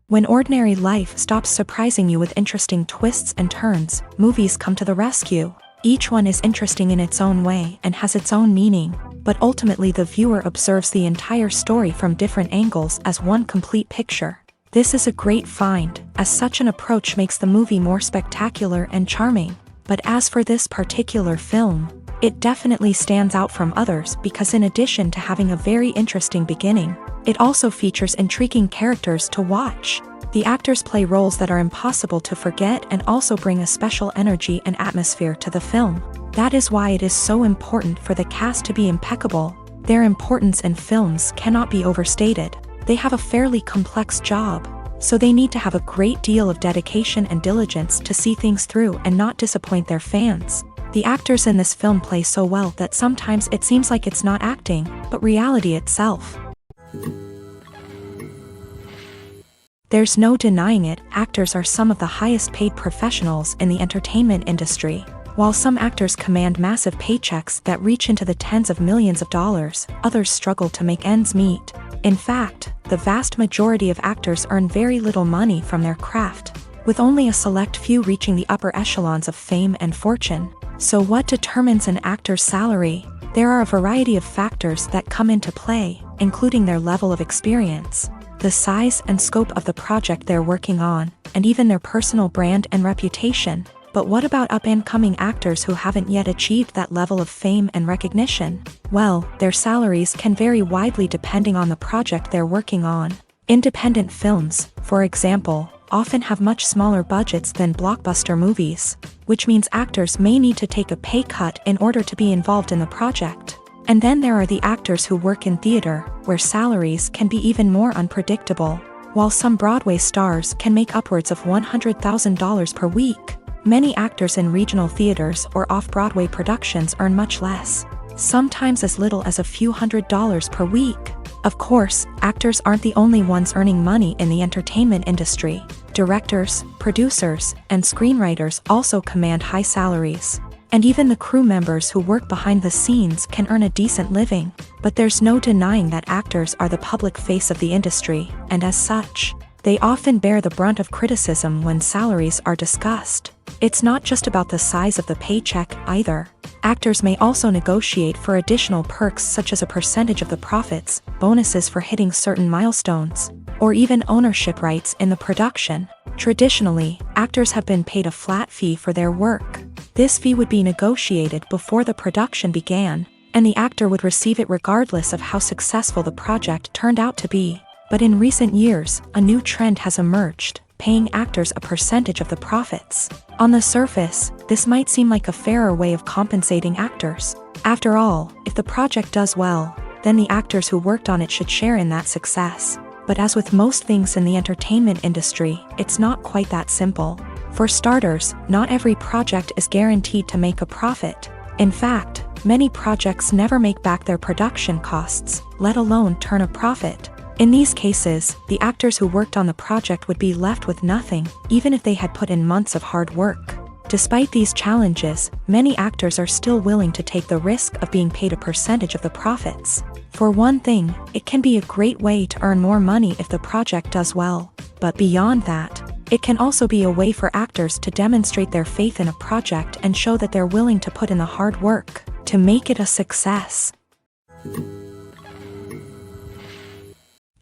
When ordinary life stops surprising you with interesting twists and turns, movies come to the rescue. Each one is interesting in its own way and has its own meaning, but ultimately the viewer observes the entire story from different angles as one complete picture. This is a great find, as such an approach makes the movie more spectacular and charming. But as for this particular film, it definitely stands out from others because in addition to having a very interesting beginning, it also features intriguing characters to watch. The actors play roles that are impossible to forget and also bring a special energy and atmosphere to the film. That is why it is so important for the cast to be impeccable. Their importance in films cannot be overstated. They have a fairly complex job, so they need to have a great deal of dedication and diligence to see things through and not disappoint their fans. The actors in this film play so well that sometimes it seems like it's not acting, but reality itself. There's no denying it, actors are some of the highest paid professionals in the entertainment industry. While some actors command massive paychecks that reach into the tens of millions of dollars, others struggle to make ends meet. In fact, the vast majority of actors earn very little money from their craft, with only a select few reaching the upper echelons of fame and fortune. So what determines an actor's salary? There are a variety of factors that come into play, including their level of experience, the size and scope of the project they're working on, and even their personal brand and reputation. But what about up-and-coming actors who haven't yet achieved that level of fame and recognition? Well, their salaries can vary widely depending on the project they're working on. Independent films, for example, often have much smaller budgets than blockbuster movies, which means actors may need to take a pay cut in order to be involved in the project. And then there are the actors who work in theater, where salaries can be even more unpredictable. While some Broadway stars can make upwards of $100,000 per week, many actors in regional theaters or off-Broadway productions earn much less, sometimes as little as a few $100s per week. Of course, actors aren't the only ones earning money in the entertainment industry. Directors, producers, and screenwriters also command high salaries. And even the crew members who work behind the scenes can earn a decent living. But there's no denying that actors are the public face of the industry, and as such, they often bear the brunt of criticism when salaries are discussed. It's not just about the size of the paycheck, either. Actors may also negotiate for additional perks such as a percentage of the profits, bonuses for hitting certain milestones, or even ownership rights in the production. Traditionally, actors have been paid a flat fee for their work. This fee would be negotiated before the production began, and the actor would receive it regardless of how successful the project turned out to be. But in recent years, a new trend has emerged, paying actors a percentage of the profits. On the surface, this might seem like a fairer way of compensating actors. After all, if the project does well, then the actors who worked on it should share in that success. But as with most things in the entertainment industry, it's not quite that simple. For starters, not every project is guaranteed to make a profit. In fact, many projects never make back their production costs, let alone turn a profit. In these cases, the actors who worked on the project would be left with nothing, even if they had put in months of hard work. Despite these challenges, many actors are still willing to take the risk of being paid a percentage of the profits. For one thing, it can be a great way to earn more money if the project does well. But beyond that, it can also be a way for actors to demonstrate their faith in a project and show that they're willing to put in the hard work to make it a success.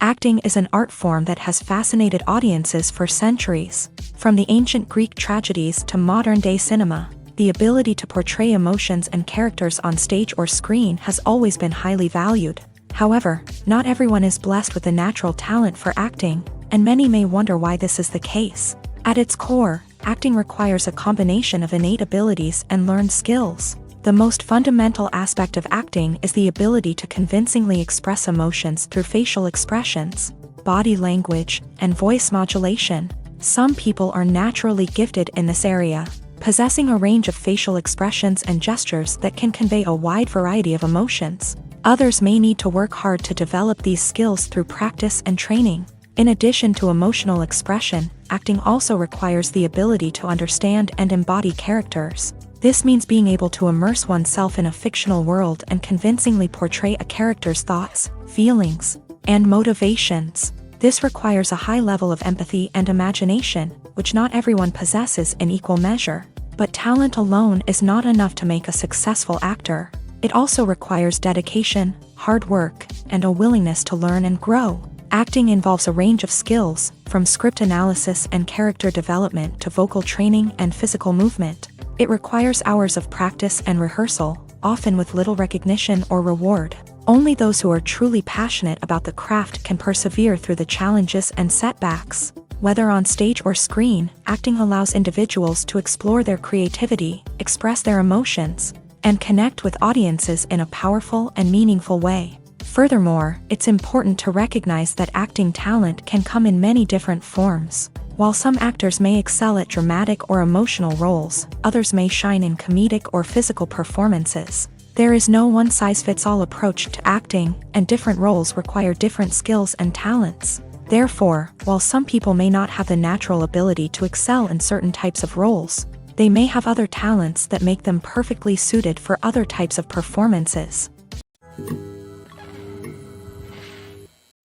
Acting is an art form that has fascinated audiences for centuries. From the ancient Greek tragedies to modern-day cinema, the ability to portray emotions and characters on stage or screen has always been highly valued. However, not everyone is blessed with a natural talent for acting, and many may wonder why this is the case. At its core, acting requires a combination of innate abilities and learned skills. The most fundamental aspect of acting is the ability to convincingly express emotions through facial expressions, body language, and voice modulation. Some people are naturally gifted in this area, possessing a range of facial expressions and gestures that can convey a wide variety of emotions. Others may need to work hard to develop these skills through practice and training. In addition to emotional expression, acting also requires the ability to understand and embody characters. This means being able to immerse oneself in a fictional world and convincingly portray a character's thoughts, feelings, and motivations. This requires a high level of empathy and imagination, which not everyone possesses in equal measure. But talent alone is not enough to make a successful actor. It also requires dedication, hard work, and a willingness to learn and grow. Acting involves a range of skills, from script analysis and character development to vocal training and physical movement. It requires hours of practice and rehearsal, often with little recognition or reward. Only those who are truly passionate about the craft can persevere through the challenges and setbacks. Whether on stage or screen, acting allows individuals to explore their creativity, express their emotions, and connect with audiences in a powerful and meaningful way. Furthermore, it's important to recognize that acting talent can come in many different forms. While some actors may excel at dramatic or emotional roles, others may shine in comedic or physical performances. There is no one-size-fits-all approach to acting, and different roles require different skills and talents. Therefore, while some people may not have the natural ability to excel in certain types of roles, they may have other talents that make them perfectly suited for other types of performances.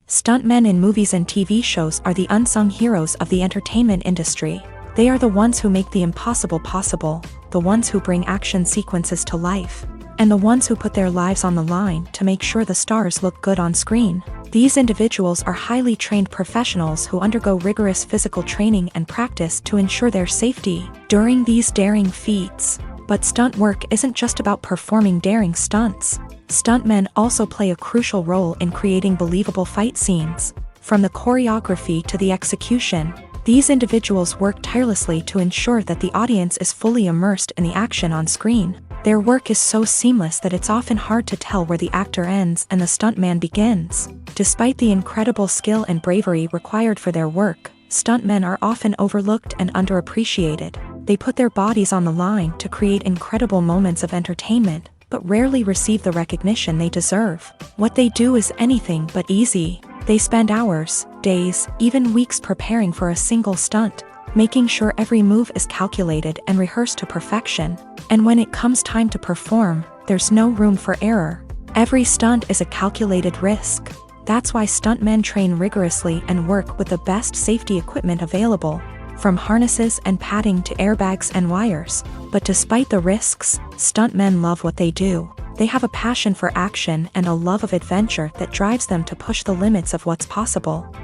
Stuntmen in movies and TV shows are the unsung heroes of the entertainment industry. They are the ones who make the impossible possible, the ones who bring action sequences to life, and the ones who put their lives on the line to make sure the stars look good on screen. These individuals are highly trained professionals who undergo rigorous physical training and practice to ensure their safety during these daring feats. But stunt work isn't just about performing daring stunts. Stuntmen also play a crucial role in creating believable fight scenes. From the choreography to the execution, these individuals work tirelessly to ensure that the audience is fully immersed in the action on screen. Their work is so seamless that it's often hard to tell where the actor ends and the stuntman begins. Despite the incredible skill and bravery required for their work, stuntmen are often overlooked and underappreciated. They put their bodies on the line to create incredible moments of entertainment, but rarely receive the recognition they deserve. What they do is anything but easy. They spend hours, days, even weeks preparing for a single stunt, making sure every move is calculated and rehearsed to perfection. And when it comes time to perform, there's no room for error. Every stunt is a calculated risk. That's why stuntmen train rigorously and work with the best safety equipment available, from harnesses and padding to airbags and wires. But despite the risks, stuntmen love what they do. They have a passion for action and a love of adventure that drives them to push the limits of what's possible.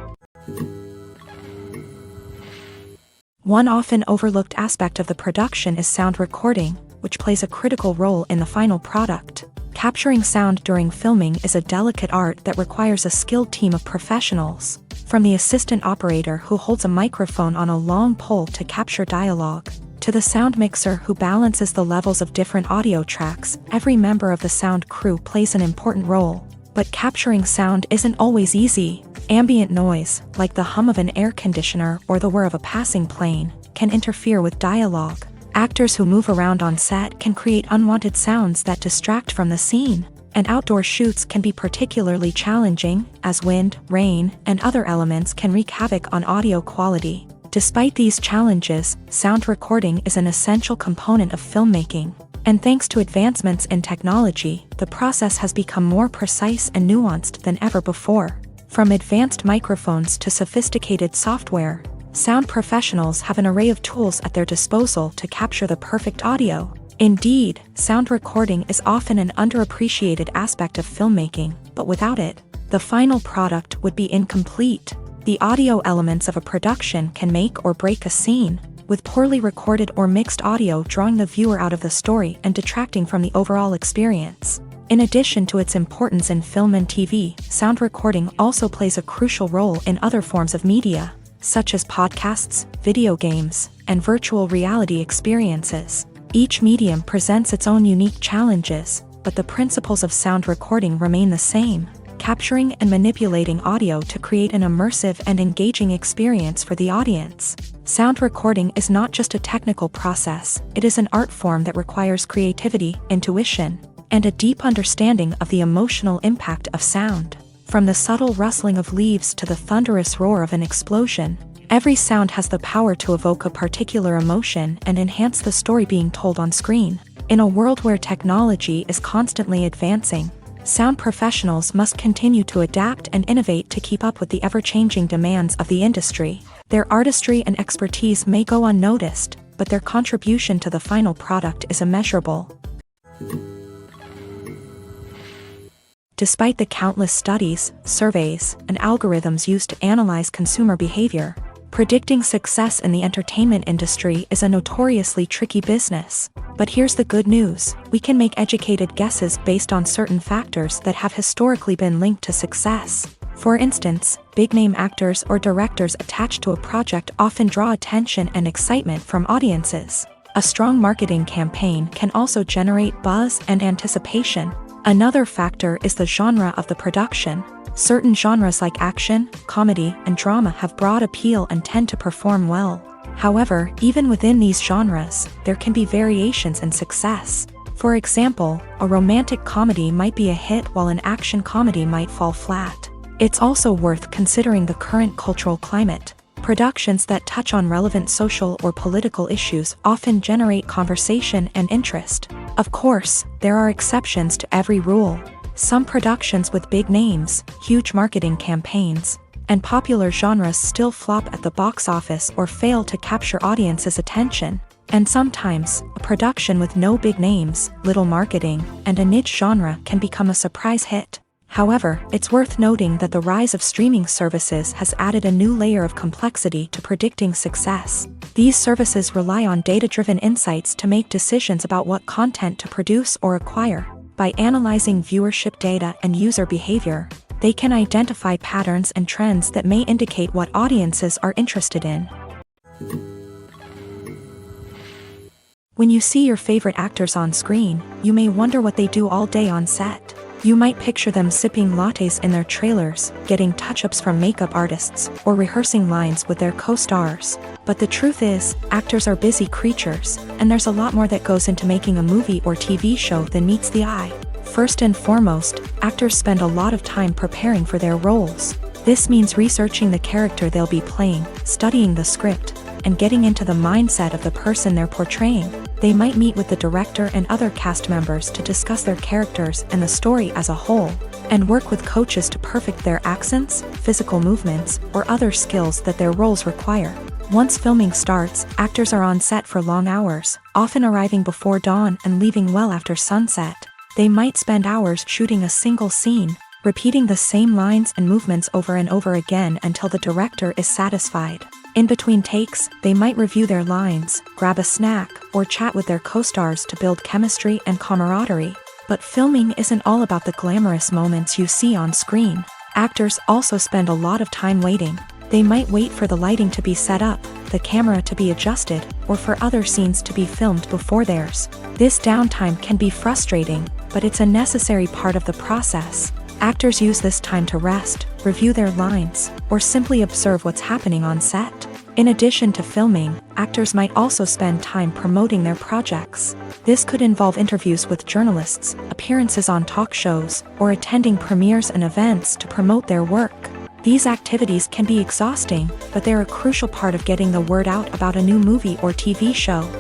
One often overlooked aspect of the production is sound recording, which plays a critical role in the final product. Capturing sound during filming is a delicate art that requires a skilled team of professionals. From the assistant operator who holds a microphone on a long pole to capture dialogue, to the sound mixer who balances the levels of different audio tracks, every member of the sound crew plays an important role. But capturing sound isn't always easy. Ambient noise, like the hum of an air conditioner or the whir of a passing plane, can interfere with dialogue. Actors who move around on set can create unwanted sounds that distract from the scene. And outdoor shoots can be particularly challenging, as wind, rain, and other elements can wreak havoc on audio quality. Despite these challenges, sound recording is an essential component of filmmaking. And thanks to advancements in technology, the process has become more precise and nuanced than ever before. From advanced microphones to sophisticated software, sound professionals have an array of tools at their disposal to capture the perfect audio. Indeed, sound recording is often an underappreciated aspect of filmmaking, but without it, the final product would be incomplete. The audio elements of a production can make or break a scene, with poorly recorded or mixed audio drawing the viewer out of the story and detracting from the overall experience. In addition to its importance in film and TV, sound recording also plays a crucial role in other forms of media, such as podcasts, video games, and virtual reality experiences. Each medium presents its own unique challenges, but the principles of sound recording remain the same, capturing and manipulating audio to create an immersive and engaging experience for the audience. Sound recording is not just a technical process, it is an art form that requires creativity, intuition, and a deep understanding of the emotional impact of sound. From the subtle rustling of leaves to the thunderous roar of an explosion, every sound has the power to evoke a particular emotion and enhance the story being told on screen. In a world where technology is constantly advancing, Sound professionals must continue to adapt and innovate to keep up with the ever-changing demands of the industry. Their artistry and expertise may go unnoticed, but their contribution to the final product is immeasurable. Despite the countless studies, surveys, and algorithms used to analyze consumer behavior, predicting success in the entertainment industry is a notoriously tricky business. But here's the good news: we can make educated guesses based on certain factors that have historically been linked to success. For instance, big-name actors or directors attached to a project often draw attention and excitement from audiences. A strong marketing campaign can also generate buzz and anticipation. Another factor is the genre of the production. Certain genres like action, comedy, and drama have broad appeal and tend to perform well. However, even within these genres, there can be variations in success. For example, a romantic comedy might be a hit while an action comedy might fall flat. It's also worth considering the current cultural climate. Productions that touch on relevant social or political issues often generate conversation and interest. Of course, there are exceptions to every rule. Some productions with big names, huge marketing campaigns, and popular genres still flop at the box office or fail to capture audiences' attention. And sometimes, a production with no big names, little marketing, and a niche genre can become a surprise hit. However, it's worth noting that the rise of streaming services has added a new layer of complexity to predicting success. These services rely on data-driven insights to make decisions about what content to produce or acquire. By analyzing viewership data and user behavior, they can identify patterns and trends that may indicate what audiences are interested in. When you see your favorite actors on screen, you may wonder what they do all day on set. You might picture them sipping lattes in their trailers, getting touch-ups from makeup artists, or rehearsing lines with their co-stars. But the truth is, actors are busy creatures, and there's a lot more that goes into making a movie or TV show than meets the eye. First and foremost, actors spend a lot of time preparing for their roles. This means researching the character they'll be playing, studying the script, and getting into the mindset of the person they're portraying. They might meet with the director and other cast members to discuss their characters and the story as a whole, and work with coaches to perfect their accents, physical movements, or other skills that their roles require. Once filming starts, actors are on set for long hours, often arriving before dawn and leaving well after sunset. They might spend hours shooting a single scene, repeating the same lines and movements over and over again until the director is satisfied. In between takes, they might review their lines, grab a snack, or chat with their co-stars to build chemistry and camaraderie. But filming isn't all about the glamorous moments you see on screen. Actors also spend a lot of time waiting. They might wait for the lighting to be set up, the camera to be adjusted, or for other scenes to be filmed before theirs. This downtime can be frustrating, but it's a necessary part of the process. Actors use this time to rest, review their lines, or simply observe what's happening on set. In addition to filming, actors might also spend time promoting their projects. This could involve interviews with journalists, appearances on talk shows, or attending premieres and events to promote their work. These activities can be exhausting, but they're a crucial part of getting the word out about a new movie or TV show.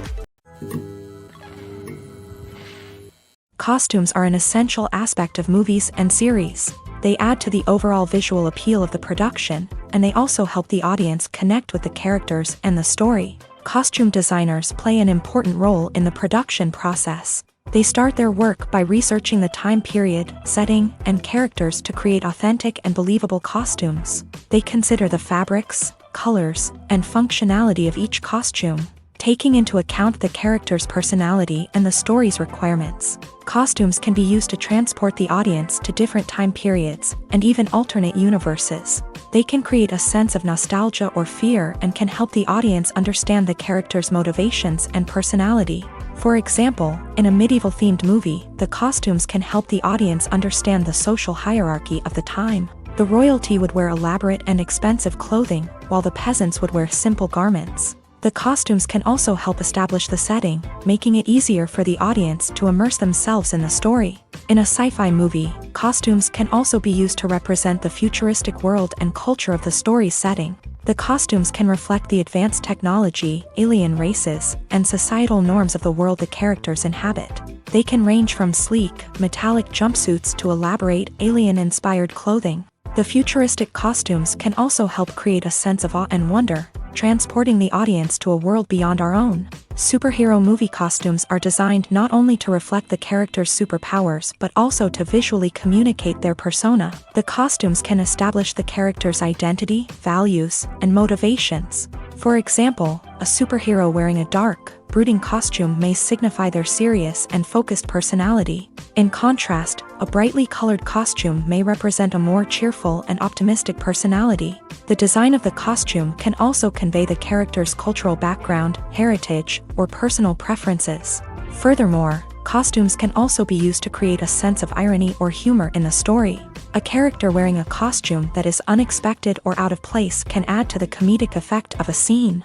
Costumes are an essential aspect of movies and series. They add to the overall visual appeal of the production, and they also help the audience connect with the characters and the story. Costume designers play an important role in the production process. They start their work by researching the time period, setting, and characters to create authentic and believable costumes. They consider the fabrics, colors, and functionality of each costume, taking into account the character's personality and the story's requirements. Costumes can be used to transport the audience to different time periods and even alternate universes. They can create a sense of nostalgia or fear and can help the audience understand the character's motivations and personality. For example, in a medieval-themed movie, the costumes can help the audience understand the social hierarchy of the time. The royalty would wear elaborate and expensive clothing, while the peasants would wear simple garments. The costumes can also help establish the setting, making it easier for the audience to immerse themselves in the story. In a sci-fi movie, costumes can also be used to represent the futuristic world and culture of the story's setting. The costumes can reflect the advanced technology, alien races, and societal norms of the world the characters inhabit. They can range from sleek, metallic jumpsuits to elaborate, alien-inspired clothing. The futuristic costumes can also help create a sense of awe and wonder, transporting the audience to a world beyond our own. Superhero movie costumes are designed not only to reflect the character's superpowers but also to visually communicate their persona. The costumes can establish the character's identity, values, and motivations. For example, a superhero wearing a dark, brooding costume may signify their serious and focused personality. In contrast, a brightly colored costume may represent a more cheerful and optimistic personality. The design of the costume can also convey the character's cultural background, heritage, or personal preferences. Furthermore, costumes can also be used to create a sense of irony or humor in the story. A character wearing a costume that is unexpected or out of place can add to the comedic effect of a scene.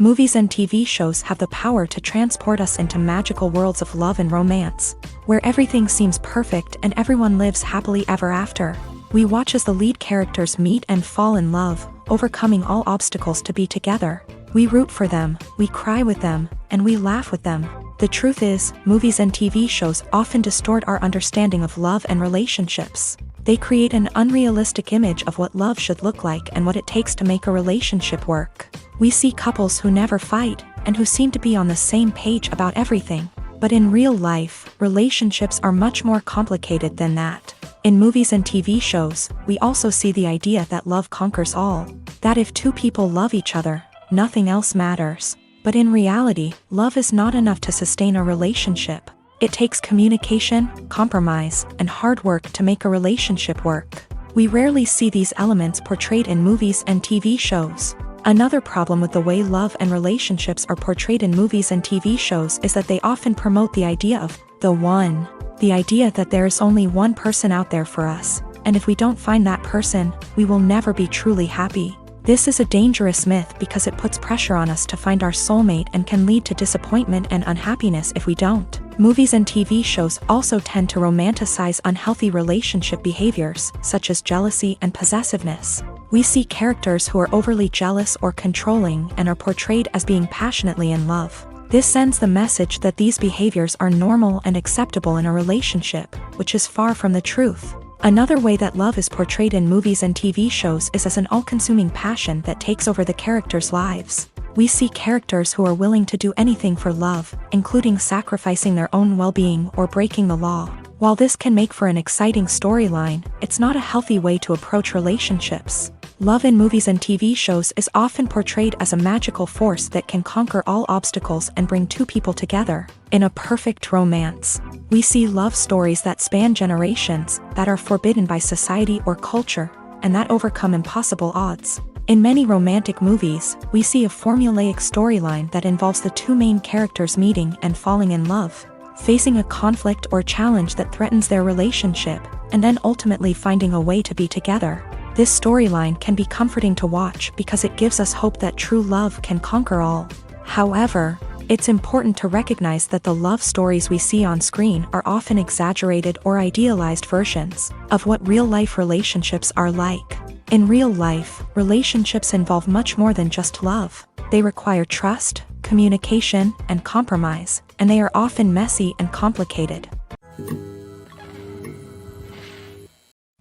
Movies and TV shows have the power to transport us into magical worlds of love and romance, where everything seems perfect and everyone lives happily ever after. We watch as the lead characters meet and fall in love, overcoming all obstacles to be together. We root for them, we cry with them, and we laugh with them. The truth is, movies and TV shows often distort our understanding of love and relationships. They create an unrealistic image of what love should look like and what it takes to make a relationship work. We see couples who never fight, and who seem to be on the same page about everything. But in real life, relationships are much more complicated than that. In movies and TV shows, we also see the idea that love conquers all. That if two people love each other, nothing else matters. But in reality, love is not enough to sustain a relationship. It takes communication, compromise, and hard work to make a relationship work. We rarely see these elements portrayed in movies and TV shows. Another problem with the way love and relationships are portrayed in movies and TV shows is that they often promote the idea of the one. The idea that there is only one person out there for us, and if we don't find that person, we will never be truly happy. This is a dangerous myth because it puts pressure on us to find our soulmate and can lead to disappointment and unhappiness if we don't. Movies and TV shows also tend to romanticize unhealthy relationship behaviors, such as jealousy and possessiveness. We see characters who are overly jealous or controlling and are portrayed as being passionately in love. This sends the message that these behaviors are normal and acceptable in a relationship, which is far from the truth. Another way that love is portrayed in movies and TV shows is as an all-consuming passion that takes over the characters' lives. We see characters who are willing to do anything for love, including sacrificing their own well-being or breaking the law. While this can make for an exciting storyline, it's not a healthy way to approach relationships. Love in movies and TV shows is often portrayed as a magical force that can conquer all obstacles and bring two people together. In a perfect romance, we see love stories that span generations, that are forbidden by society or culture, and that overcome impossible odds. In many romantic movies, we see a formulaic storyline that involves the two main characters meeting and falling in love, facing a conflict or challenge that threatens their relationship, and then ultimately finding a way to be together. This storyline can be comforting to watch because it gives us hope that true love can conquer all. However, it's important to recognize that the love stories we see on screen are often exaggerated or idealized versions of what real-life relationships are like. In real life, relationships involve much more than just love. They require trust, communication, and compromise, and they are often messy and complicated.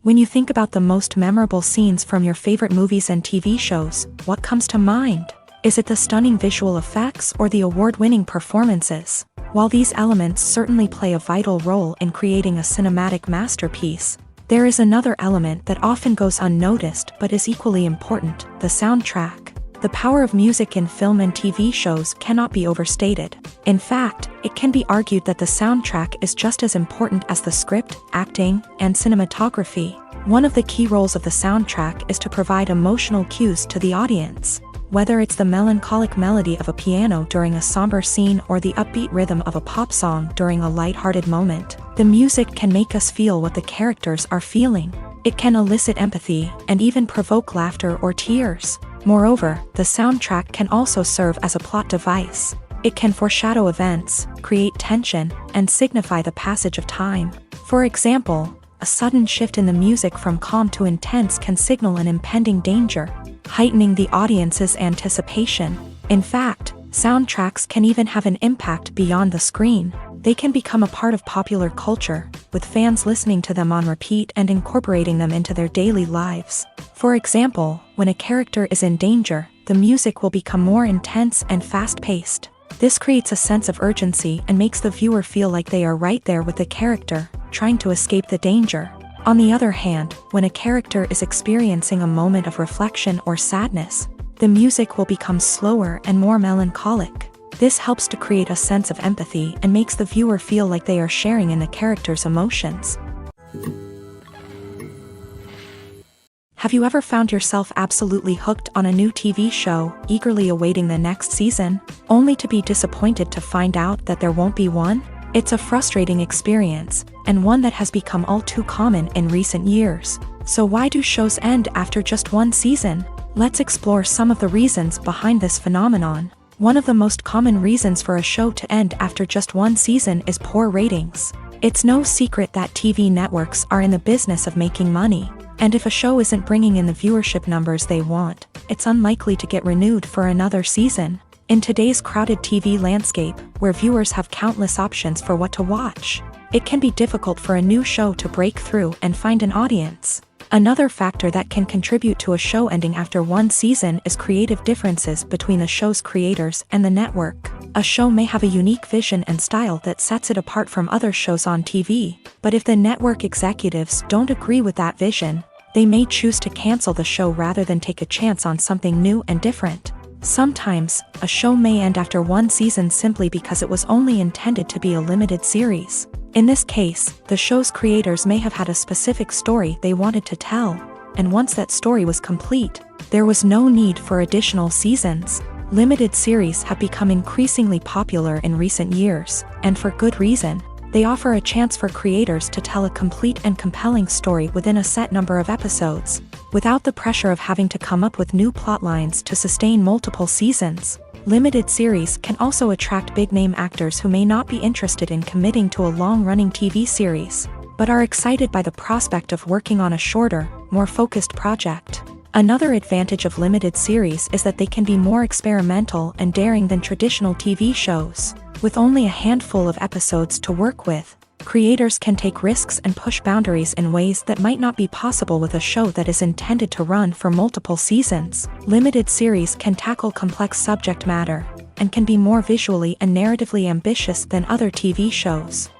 When you think about the most memorable scenes from your favorite movies and TV shows, what comes to mind? Is it the stunning visual effects or the award-winning performances? While these elements certainly play a vital role in creating a cinematic masterpiece, there is another element that often goes unnoticed but is equally important: the soundtrack. The power of music in film and TV shows cannot be overstated. In fact, it can be argued that the soundtrack is just as important as the script, acting, and cinematography. One of the key roles of the soundtrack is to provide emotional cues to the audience. Whether it's the melancholic melody of a piano during a somber scene or the upbeat rhythm of a pop song during a lighthearted moment, the music can make us feel what the characters are feeling. It can elicit empathy and even provoke laughter or tears. Moreover, the soundtrack can also serve as a plot device. It can foreshadow events, create tension, and signify the passage of time. For example, a sudden shift in the music from calm to intense can signal an impending danger, heightening the audience's anticipation. In fact, Soundtracks can even have an impact beyond the screen. They can become a part of popular culture, with fans listening to them on repeat and incorporating them into their daily lives. For example, when a character is in danger, the music will become more intense and fast-paced. This creates a sense of urgency and makes the viewer feel like they are right there with the character, trying to escape the danger. On the other hand, when a character is experiencing a moment of reflection or sadness, the music will become slower and more melancholic. This helps to create a sense of empathy and makes the viewer feel like they are sharing in the character's emotions. Have you ever found yourself absolutely hooked on a new TV show, eagerly awaiting the next season, only to be disappointed to find out that there won't be one? It's a frustrating experience, and one that has become all too common in recent years. So why do shows end after just one season? Let's explore some of the reasons behind this phenomenon. One of the most common reasons for a show to end after just one season is poor ratings. It's no secret that TV networks are in the business of making money, and if a show isn't bringing in the viewership numbers they want, it's unlikely to get renewed for another season. In today's crowded TV landscape, where viewers have countless options for what to watch, it can be difficult for a new show to break through and find an audience. Another factor that can contribute to a show ending after one season is creative differences between the show's creators and the network. A show may have a unique vision and style that sets it apart from other shows on TV, but if the network executives don't agree with that vision, they may choose to cancel the show rather than take a chance on something new and different. Sometimes, a show may end after one season simply because it was only intended to be a limited series. In this case, the show's creators may have had a specific story they wanted to tell, and once that story was complete, there was no need for additional seasons. Limited series have become increasingly popular in recent years, and for good reason. They offer a chance for creators to tell a complete and compelling story within a set number of episodes, without the pressure of having to come up with new plotlines to sustain multiple seasons. Limited series can also attract big-name actors who may not be interested in committing to a long-running TV series, but are excited by the prospect of working on a shorter, more focused project. Another advantage of limited series is that they can be more experimental and daring than traditional TV shows. With only a handful of episodes to work with, creators can take risks and push boundaries in ways that might not be possible with a show that is intended to run for multiple seasons. Limited series can tackle complex subject matter, and can be more visually and narratively ambitious than other TV shows.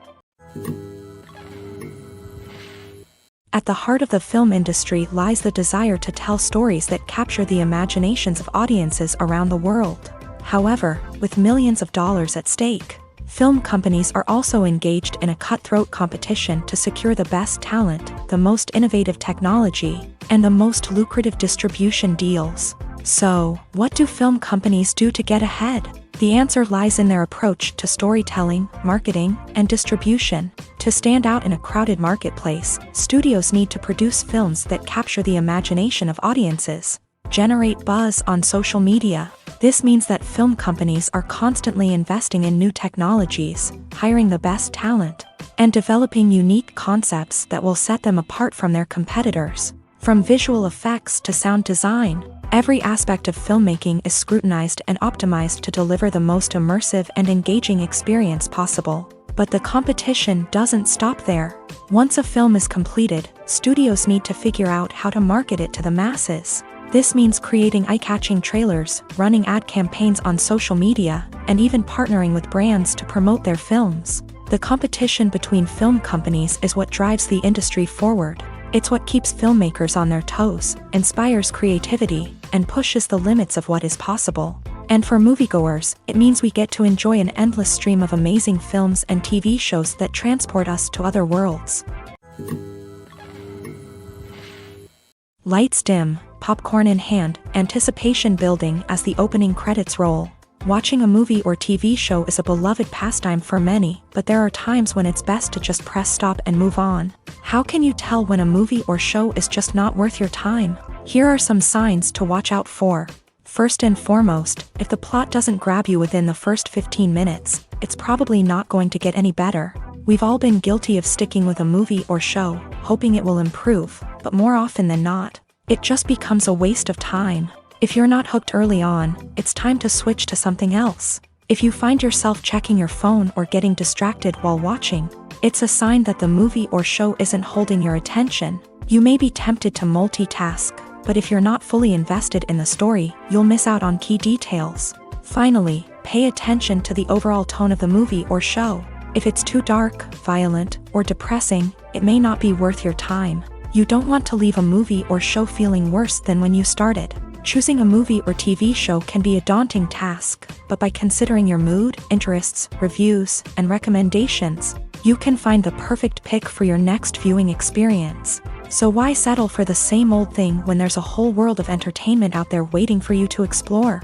At the heart of the film industry lies the desire to tell stories that capture the imaginations of audiences around the world. However, with millions of dollars at stake, film companies are also engaged in a cutthroat competition to secure the best talent, the most innovative technology, and the most lucrative distribution deals. So, what do film companies do to get ahead? The answer lies in their approach to storytelling, marketing, and distribution. To stand out in a crowded marketplace, studios need to produce films that capture the imagination of audiences, generate buzz on social media. This means that film companies are constantly investing in new technologies, hiring the best talent, and developing unique concepts that will set them apart from their competitors. From visual effects to sound design, every aspect of filmmaking is scrutinized and optimized to deliver the most immersive and engaging experience possible. But the competition doesn't stop there. Once a film is completed, studios need to figure out how to market it to the masses. This means creating eye-catching trailers, running ad campaigns on social media, and even partnering with brands to promote their films. The competition between film companies is what drives the industry forward. It's what keeps filmmakers on their toes, inspires creativity, and pushes the limits of what is possible. And for moviegoers, it means we get to enjoy an endless stream of amazing films and TV shows that transport us to other worlds. Lights dim, popcorn in hand, anticipation building as the opening credits roll. Watching a movie or TV show is a beloved pastime for many, but there are times when it's best to just press stop and move on. How can you tell when a movie or show is just not worth your time? Here are some signs to watch out for. First and foremost, if the plot doesn't grab you within the first 15 minutes, it's probably not going to get any better. We've all been guilty of sticking with a movie or show, hoping it will improve, but more often than not, it just becomes a waste of time. If you're not hooked early on, it's time to switch to something else. If you find yourself checking your phone or getting distracted while watching, it's a sign that the movie or show isn't holding your attention. You may be tempted to multitask, but if you're not fully invested in the story, you'll miss out on key details. Finally, pay attention to the overall tone of the movie or show. If it's too dark, violent, or depressing, it may not be worth your time. You don't want to leave a movie or show feeling worse than when you started. Choosing a movie or TV show can be a daunting task, but by considering your mood, interests, reviews, and recommendations, you can find the perfect pick for your next viewing experience. So why settle for the same old thing when there's a whole world of entertainment out there waiting for you to explore?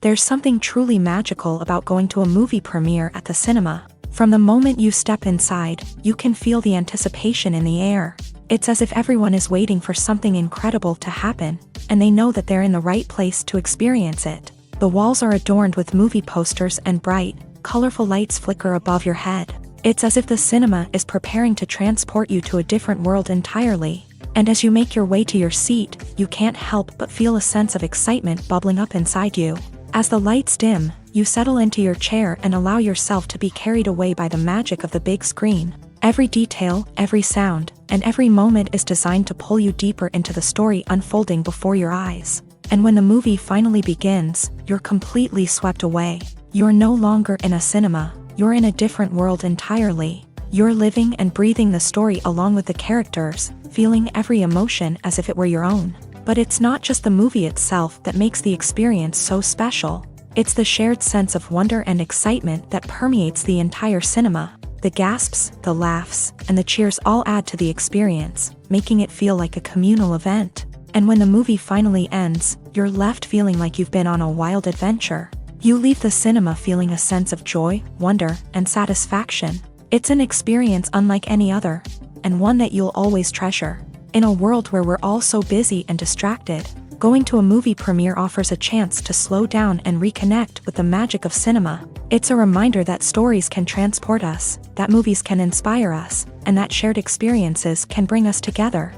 There's something truly magical about going to a movie premiere at the cinema. From the moment you step inside, you can feel the anticipation in the air. It's as if everyone is waiting for something incredible to happen, and they know that they're in the right place to experience it. The walls are adorned with movie posters and bright, colorful lights flicker above your head. It's as if the cinema is preparing to transport you to a different world entirely. And as you make your way to your seat, you can't help but feel a sense of excitement bubbling up inside you. As the lights dim, you settle into your chair and allow yourself to be carried away by the magic of the big screen. Every detail, every sound, and every moment is designed to pull you deeper into the story unfolding before your eyes. And when the movie finally begins, you're completely swept away. You're no longer in a cinema, you're in a different world entirely. You're living and breathing the story along with the characters, feeling every emotion as if it were your own. But it's not just the movie itself that makes the experience so special. It's the shared sense of wonder and excitement that permeates the entire cinema. The gasps, the laughs, and the cheers all add to the experience, making it feel like a communal event. And when the movie finally ends, you're left feeling like you've been on a wild adventure. You leave the cinema feeling a sense of joy, wonder, and satisfaction. It's an experience unlike any other, and one that you'll always treasure. In a world where we're all so busy and distracted, going to a movie premiere offers a chance to slow down and reconnect with the magic of cinema. It's a reminder that stories can transport us, that movies can inspire us, and that shared experiences can bring us together.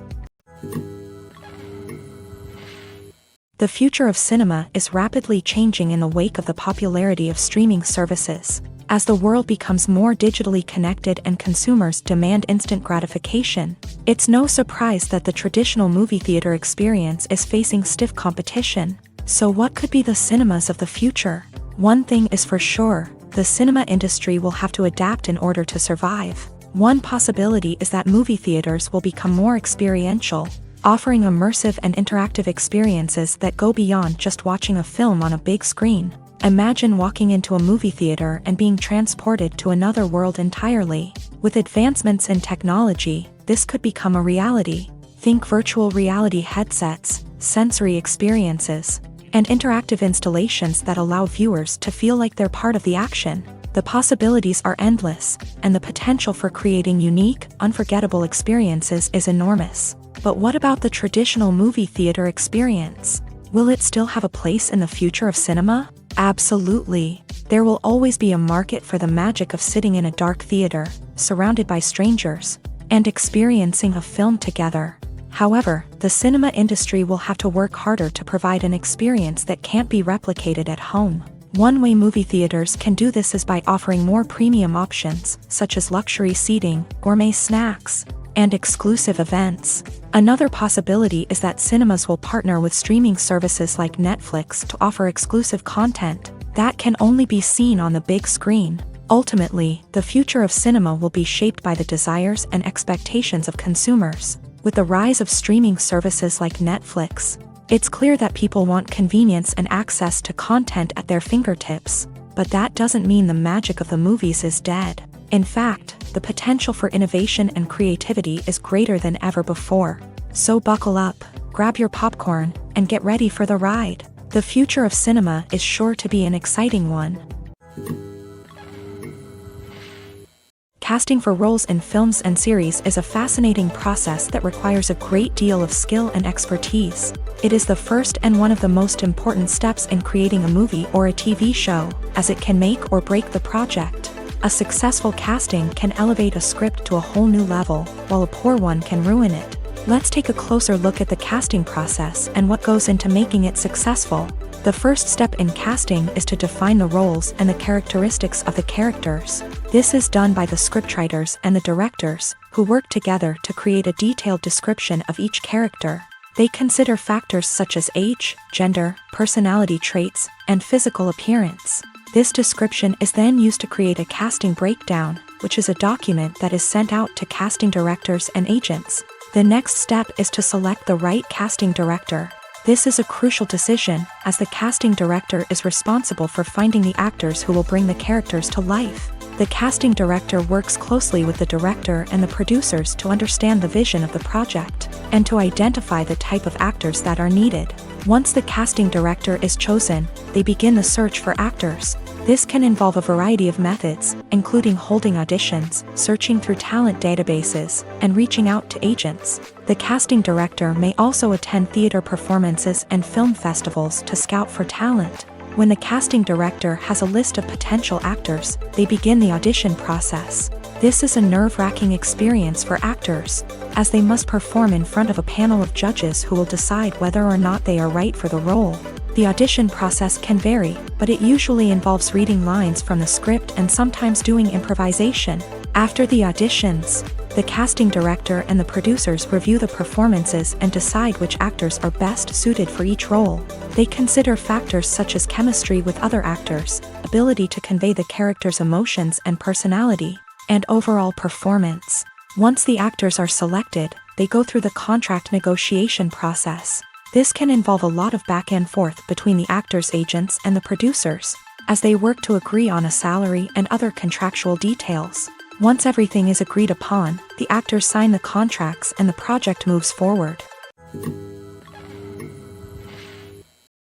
The future of cinema is rapidly changing in the wake of the popularity of streaming services. As the world becomes more digitally connected and consumers demand instant gratification, it's no surprise that the traditional movie theater experience is facing stiff competition. So what could be the cinemas of the future? One thing is for sure, the cinema industry will have to adapt in order to survive. One possibility is that movie theaters will become more experiential, offering immersive and interactive experiences that go beyond just watching a film on a big screen. Imagine walking into a movie theater and being transported to another world entirely. With advancements in technology, this could become a reality. Think virtual reality headsets, sensory experiences, and interactive installations that allow viewers to feel like they're part of the action. The possibilities are endless, and the potential for creating unique, unforgettable experiences is enormous. But what about the traditional movie theater experience? Will it still have a place in the future of cinema? Absolutely. There will always be a market for the magic of sitting in a dark theater, surrounded by strangers, and experiencing a film together. However, the cinema industry will have to work harder to provide an experience that can't be replicated at home. One way movie theaters can do this is by offering more premium options, such as luxury seating, gourmet snacks, and exclusive events. Another possibility is that cinemas will partner with streaming services like Netflix to offer exclusive content that can only be seen on the big screen. Ultimately, the future of cinema will be shaped by the desires and expectations of consumers. With the rise of streaming services like Netflix, it's clear that people want convenience and access to content at their fingertips. But that doesn't mean the magic of the movies is dead. In fact, the potential for innovation and creativity is greater than ever before. So buckle up, grab your popcorn, and get ready for the ride. The future of cinema is sure to be an exciting one. Casting for roles in films and series is a fascinating process that requires a great deal of skill and expertise. It is the first and one of the most important steps in creating a movie or a TV show, as it can make or break the project. A successful casting can elevate a script to a whole new level, while a poor one can ruin it. Let's take a closer look at the casting process and what goes into making it successful. The first step in casting is to define the roles and the characteristics of the characters. This is done by the scriptwriters and the directors, who work together to create a detailed description of each character. They consider factors such as age, gender, personality traits, and physical appearance. This description is then used to create a casting breakdown, which is a document that is sent out to casting directors and agents. The next step is to select the right casting director. This is a crucial decision, as the casting director is responsible for finding the actors who will bring the characters to life. The casting director works closely with the director and the producers to understand the vision of the project, and to identify the type of actors that are needed. Once the casting director is chosen, they begin the search for actors. This can involve a variety of methods, including holding auditions, searching through talent databases, and reaching out to agents. The casting director may also attend theater performances and film festivals to scout for talent. When the casting director has a list of potential actors, they begin the audition process. This is a nerve-wracking experience for actors, as they must perform in front of a panel of judges who will decide whether or not they are right for the role. The audition process can vary, but it usually involves reading lines from the script and sometimes doing improvisation. After the auditions, the casting director and the producers review the performances and decide which actors are best suited for each role. They consider factors such as chemistry with other actors, ability to convey the character's emotions and personality, and overall performance. Once the actors are selected, they go through the contract negotiation process. This can involve a lot of back and forth between the actors' agents and the producers, as they work to agree on a salary and other contractual details. Once everything is agreed upon, the actors sign the contracts and the project moves forward.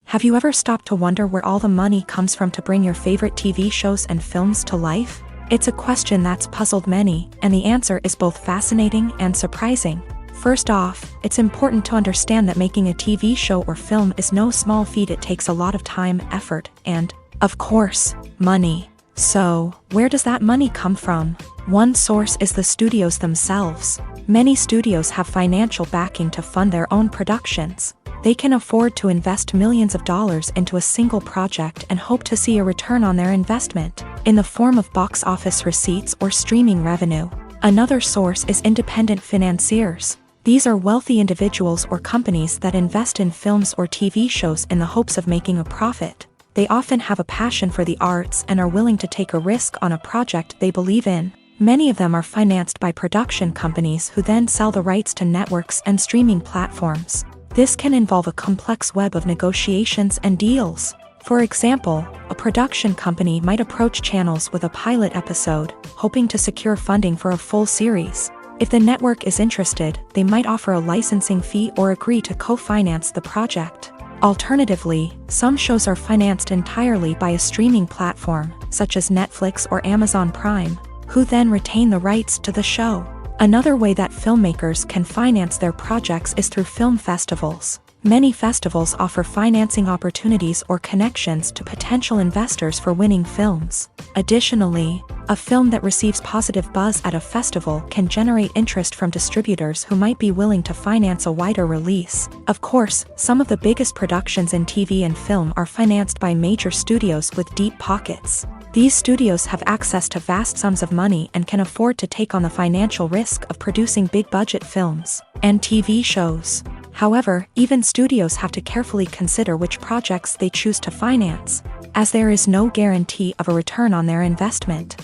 Have you ever stopped to wonder where all the money comes from to bring your favorite TV shows and films to life? It's a question that's puzzled many, and the answer is both fascinating and surprising. First off, it's important to understand that making a TV show or film is no small feat. It takes a lot of time, effort, and, of course, money. So, where does that money come from? One source is the studios themselves. Many studios have financial backing to fund their own productions. They can afford to invest millions of dollars into a single project and hope to see a return on their investment, in the form of box office receipts or streaming revenue. Another source is independent financiers. These are wealthy individuals or companies that invest in films or TV shows in the hopes of making a profit. They often have a passion for the arts and are willing to take a risk on a project they believe in. Many of them are financed by production companies who then sell the rights to networks and streaming platforms. This can involve a complex web of negotiations and deals. For example, a production company might approach channels with a pilot episode, hoping to secure funding for a full series. If the network is interested, they might offer a licensing fee or agree to co-finance the project. Alternatively, some shows are financed entirely by a streaming platform, such as Netflix or Amazon Prime, who then retain the rights to the show. Another way that filmmakers can finance their projects is through film festivals. Many festivals offer financing opportunities or connections to potential investors for winning films. Additionally, a film that receives positive buzz at a festival can generate interest from distributors who might be willing to finance a wider release. Of course, some of the biggest productions in TV and film are financed by major studios with deep pockets. These studios have access to vast sums of money and can afford to take on the financial risk of producing big-budget films and TV shows. However, even studios have to carefully consider which projects they choose to finance, as there is no guarantee of a return on their investment.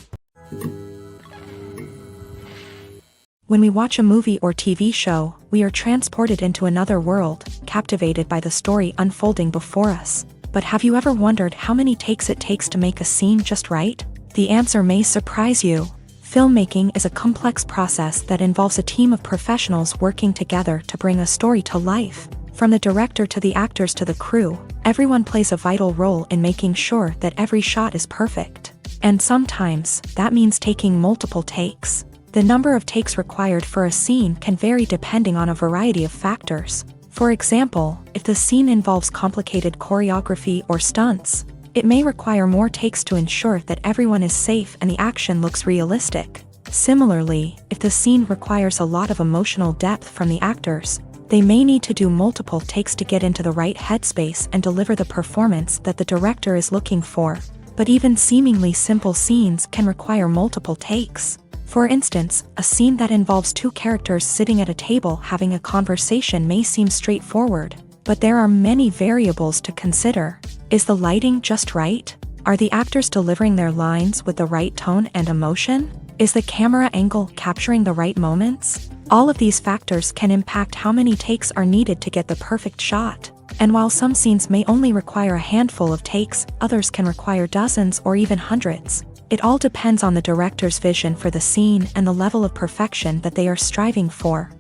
When we watch a movie or TV show, we are transported into another world, captivated by the story unfolding before us. But have you ever wondered how many takes it takes to make a scene just right? The answer may surprise you. Filmmaking is a complex process that involves a team of professionals working together to bring a story to life. From the director to the actors to the crew, everyone plays a vital role in making sure that every shot is perfect. And sometimes, that means taking multiple takes. The number of takes required for a scene can vary depending on a variety of factors. For example, if the scene involves complicated choreography or stunts, it may require more takes to ensure that everyone is safe and the action looks realistic. Similarly, if the scene requires a lot of emotional depth from the actors, they may need to do multiple takes to get into the right headspace and deliver the performance that the director is looking for. But even seemingly simple scenes can require multiple takes. For instance, a scene that involves two characters sitting at a table having a conversation may seem straightforward, but there are many variables to consider. Is the lighting just right? Are the actors delivering their lines with the right tone and emotion? Is the camera angle capturing the right moments? All of these factors can impact how many takes are needed to get the perfect shot. And while some scenes may only require a handful of takes, others can require dozens or even hundreds. It all depends on the director's vision for the scene and the level of perfection that they are striving for.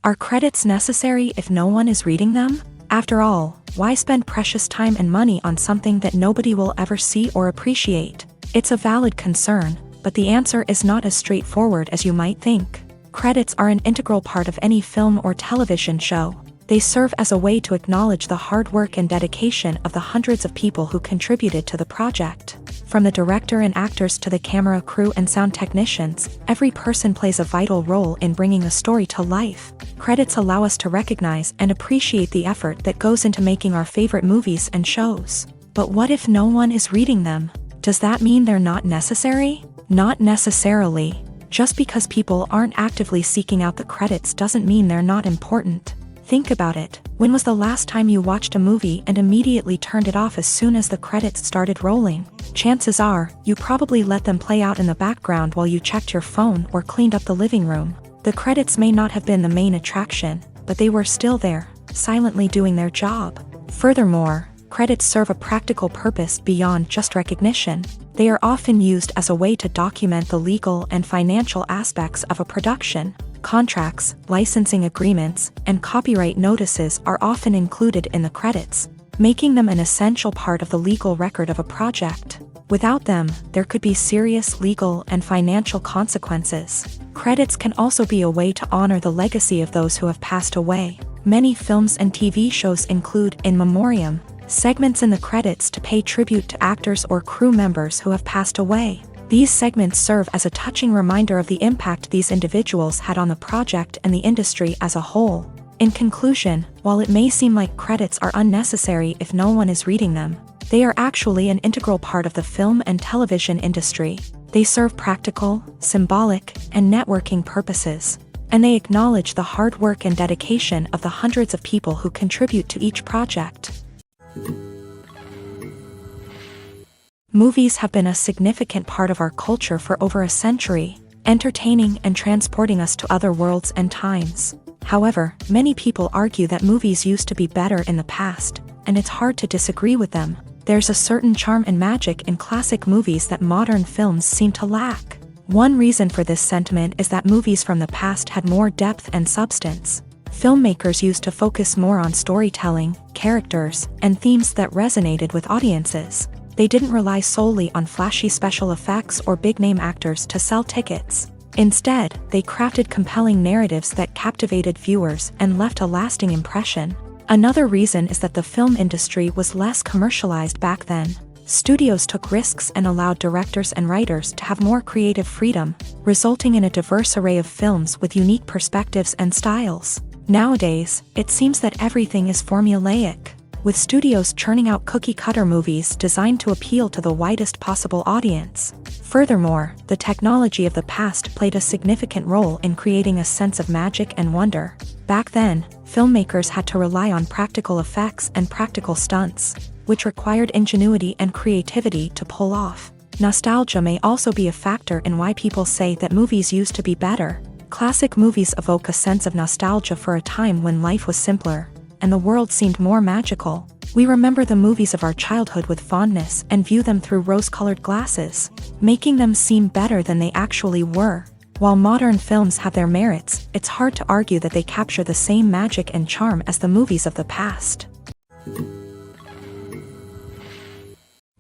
Are credits necessary if no one is reading them? After all, why spend precious time and money on something that nobody will ever see or appreciate? It's a valid concern, but the answer is not as straightforward as you might think. Credits are an integral part of any film or television show. They serve as a way to acknowledge the hard work and dedication of the hundreds of people who contributed to the project. From the director and actors to the camera crew and sound technicians, every person plays a vital role in bringing a story to life. Credits allow us to recognize and appreciate the effort that goes into making our favorite movies and shows. But what if no one is reading them? Does that mean they're not necessary? Not necessarily. Just because people aren't actively seeking out the credits doesn't mean they're not important. Think about it. When was the last time you watched a movie and immediately turned it off as soon as the credits started rolling? Chances are, you probably let them play out in the background while you checked your phone or cleaned up the living room. The credits may not have been the main attraction, but they were still there, silently doing their job. Furthermore, credits serve a practical purpose beyond just recognition. They are often used as a way to document the legal and financial aspects of a production. Contracts, licensing agreements, and copyright notices are often included in the credits, making them an essential part of the legal record of a project. Without them, there could be serious legal and financial consequences. Credits can also be a way to honor the legacy of those who have passed away. Many films and TV shows include in memoriam segments in the credits to pay tribute to actors or crew members who have passed away. These segments serve as a touching reminder of the impact these individuals had on the project and the industry as a whole. In conclusion, while it may seem like credits are unnecessary if no one is reading them, they are actually an integral part of the film and television industry. They serve practical, symbolic, and networking purposes, and they acknowledge the hard work and dedication of the hundreds of people who contribute to each project. Movies have been a significant part of our culture for over a century, entertaining and transporting us to other worlds and times. However, many people argue that movies used to be better in the past, and it's hard to disagree with them. There's a certain charm and magic in classic movies that modern films seem to lack. One reason for this sentiment is that movies from the past had more depth and substance. Filmmakers used to focus more on storytelling, characters, and themes that resonated with audiences. They didn't rely solely on flashy special effects or big-name actors to sell tickets. Instead, they crafted compelling narratives that captivated viewers and left a lasting impression. Another reason is that the film industry was less commercialized back then. Studios took risks and allowed directors and writers to have more creative freedom, resulting in a diverse array of films with unique perspectives and styles. Nowadays, it seems that everything is formulaic, with studios churning out cookie-cutter movies designed to appeal to the widest possible audience. Furthermore, the technology of the past played a significant role in creating a sense of magic and wonder. Back then, filmmakers had to rely on practical effects and practical stunts, which required ingenuity and creativity to pull off. Nostalgia may also be a factor in why people say that movies used to be better. Classic movies evoke a sense of nostalgia for a time when life was simpler, and the world seemed more magical. We remember the movies of our childhood with fondness and view them through rose-colored glasses, making them seem better than they actually were. While modern films have their merits, it's hard to argue that they capture the same magic and charm as the movies of the past.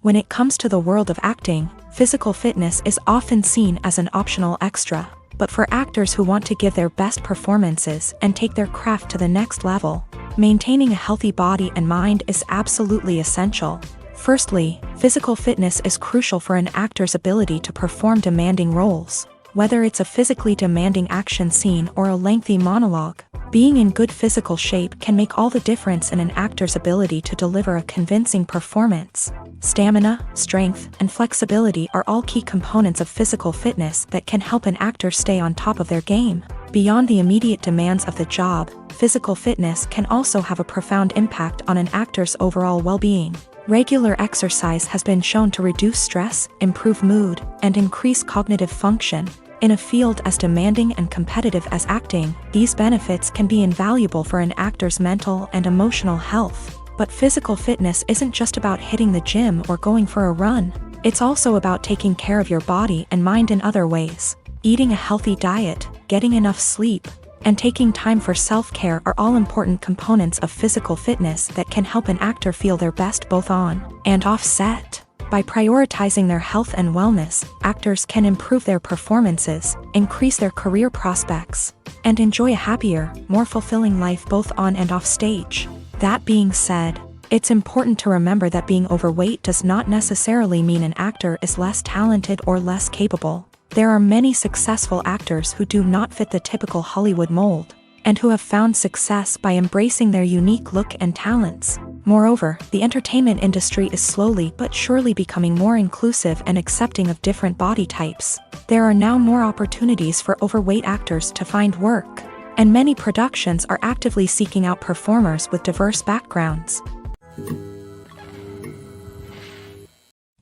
When it comes to the world of acting, physical fitness is often seen as an optional extra. But for actors who want to give their best performances and take their craft to the next level, maintaining a healthy body and mind is absolutely essential. Firstly, physical fitness is crucial for an actor's ability to perform demanding roles. Whether it's a physically demanding action scene or a lengthy monologue, being in good physical shape can make all the difference in an actor's ability to deliver a convincing performance. Stamina, strength, and flexibility are all key components of physical fitness that can help an actor stay on top of their game. Beyond the immediate demands of the job, physical fitness can also have a profound impact on an actor's overall well-being. Regular exercise has been shown to reduce stress, improve mood, and increase cognitive function. In a field as demanding and competitive as acting, these benefits can be invaluable for an actor's mental and emotional health. But physical fitness isn't just about hitting the gym or going for a run. It's also about taking care of your body and mind in other ways. Eating a healthy diet, getting enough sleep, and taking time for self-care are all important components of physical fitness that can help an actor feel their best both on and off set. By prioritizing their health and wellness, actors can improve their performances, increase their career prospects, and enjoy a happier, more fulfilling life both on and off stage. That being said, it's important to remember that being overweight does not necessarily mean an actor is less talented or less capable. There are many successful actors who do not fit the typical Hollywood mold, and who have found success by embracing their unique look and talents. Moreover, the entertainment industry is slowly but surely becoming more inclusive and accepting of different body types. There are now more opportunities for overweight actors to find work, and many productions are actively seeking out performers with diverse backgrounds.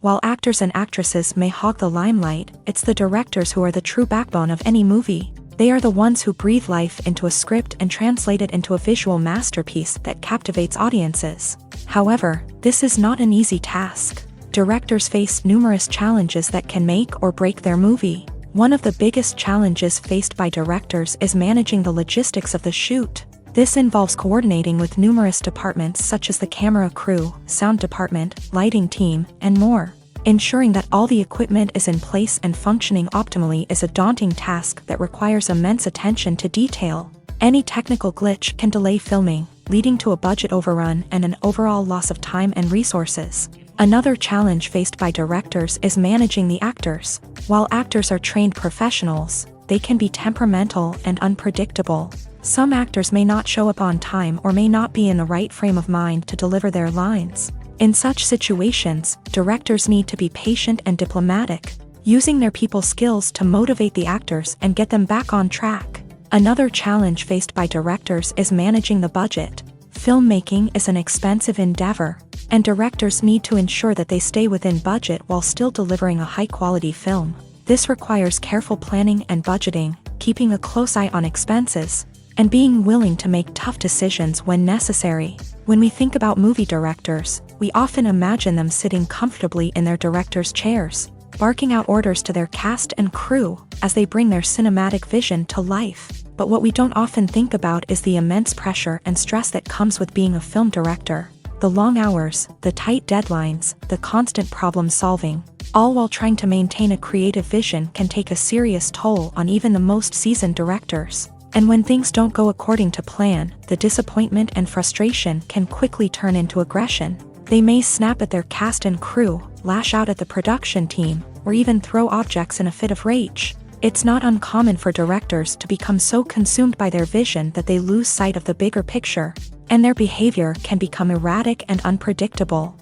While actors and actresses may hog the limelight, it's the directors who are the true backbone of any movie. They are the ones who breathe life into a script and translate it into a visual masterpiece that captivates audiences. However, this is not an easy task. Directors face numerous challenges that can make or break their movie. One of the biggest challenges faced by directors is managing the logistics of the shoot. This involves coordinating with numerous departments such as the camera crew, sound department, lighting team, and more. Ensuring that all the equipment is in place and functioning optimally is a daunting task that requires immense attention to detail. Any technical glitch can delay filming, leading to a budget overrun and an overall loss of time and resources. Another challenge faced by directors is managing the actors. While actors are trained professionals, they can be temperamental and unpredictable. Some actors may not show up on time or may not be in the right frame of mind to deliver their lines. In such situations, directors need to be patient and diplomatic, using their people skills to motivate the actors and get them back on track. Another challenge faced by directors is managing the budget. Filmmaking is an expensive endeavor, and directors need to ensure that they stay within budget while still delivering a high-quality film. This requires careful planning and budgeting, keeping a close eye on expenses, and being willing to make tough decisions when necessary. When we think about movie directors, we often imagine them sitting comfortably in their director's chairs, barking out orders to their cast and crew as they bring their cinematic vision to life. But what we don't often think about is the immense pressure and stress that comes with being a film director. The long hours, the tight deadlines, the constant problem solving, all while trying to maintain a creative vision can take a serious toll on even the most seasoned directors. And when things don't go according to plan, the disappointment and frustration can quickly turn into aggression. They may snap at their cast and crew, lash out at the production team, or even throw objects in a fit of rage. It's not uncommon for directors to become so consumed by their vision that they lose sight of the bigger picture, and their behavior can become erratic and unpredictable.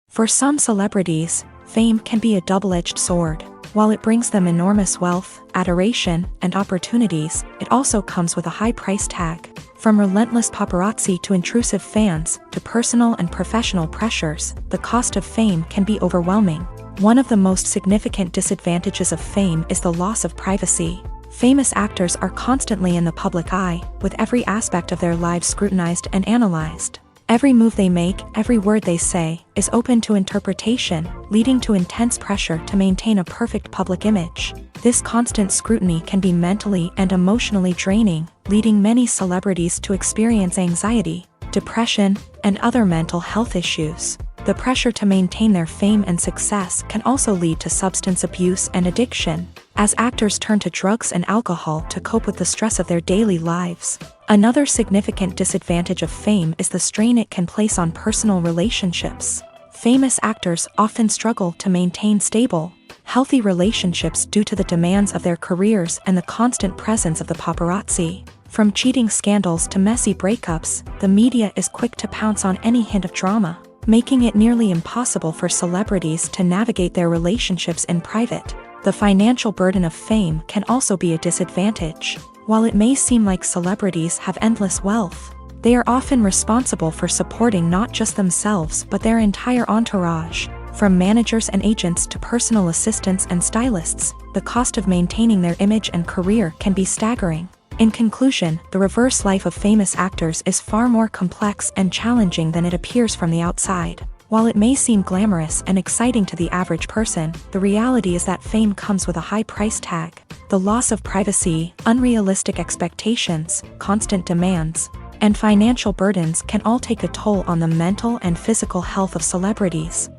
For some celebrities, fame can be a double-edged sword. While it brings them enormous wealth, adoration, and opportunities, it also comes with a high price tag. From relentless paparazzi to intrusive fans, to personal and professional pressures, the cost of fame can be overwhelming. One of the most significant disadvantages of fame is the loss of privacy. Famous actors are constantly in the public eye, with every aspect of their lives scrutinized and analyzed. Every move they make, every word they say, is open to interpretation, leading to intense pressure to maintain a perfect public image. This constant scrutiny can be mentally and emotionally draining, leading many celebrities to experience anxiety, depression, and other mental health issues. The pressure to maintain their fame and success can also lead to substance abuse and addiction. as actors turn to drugs and alcohol to cope with the stress of their daily lives. Another significant disadvantage of fame is the strain it can place on personal relationships. Famous actors often struggle to maintain stable, healthy relationships due to the demands of their careers and the constant presence of the paparazzi. From cheating scandals to messy breakups, the media is quick to pounce on any hint of drama, making it nearly impossible for celebrities to navigate their relationships in private. The financial burden of fame can also be a disadvantage. While it may seem like celebrities have endless wealth, they are often responsible for supporting not just themselves but their entire entourage. From managers and agents to personal assistants and stylists, the cost of maintaining their image and career can be staggering. In conclusion, the reverse life of famous actors is far more complex and challenging than it appears from the outside. While it may seem glamorous and exciting to the average person, the reality is that fame comes with a high price tag. The loss of privacy, unrealistic expectations, constant demands, and financial burdens can all take a toll on the mental and physical health of celebrities.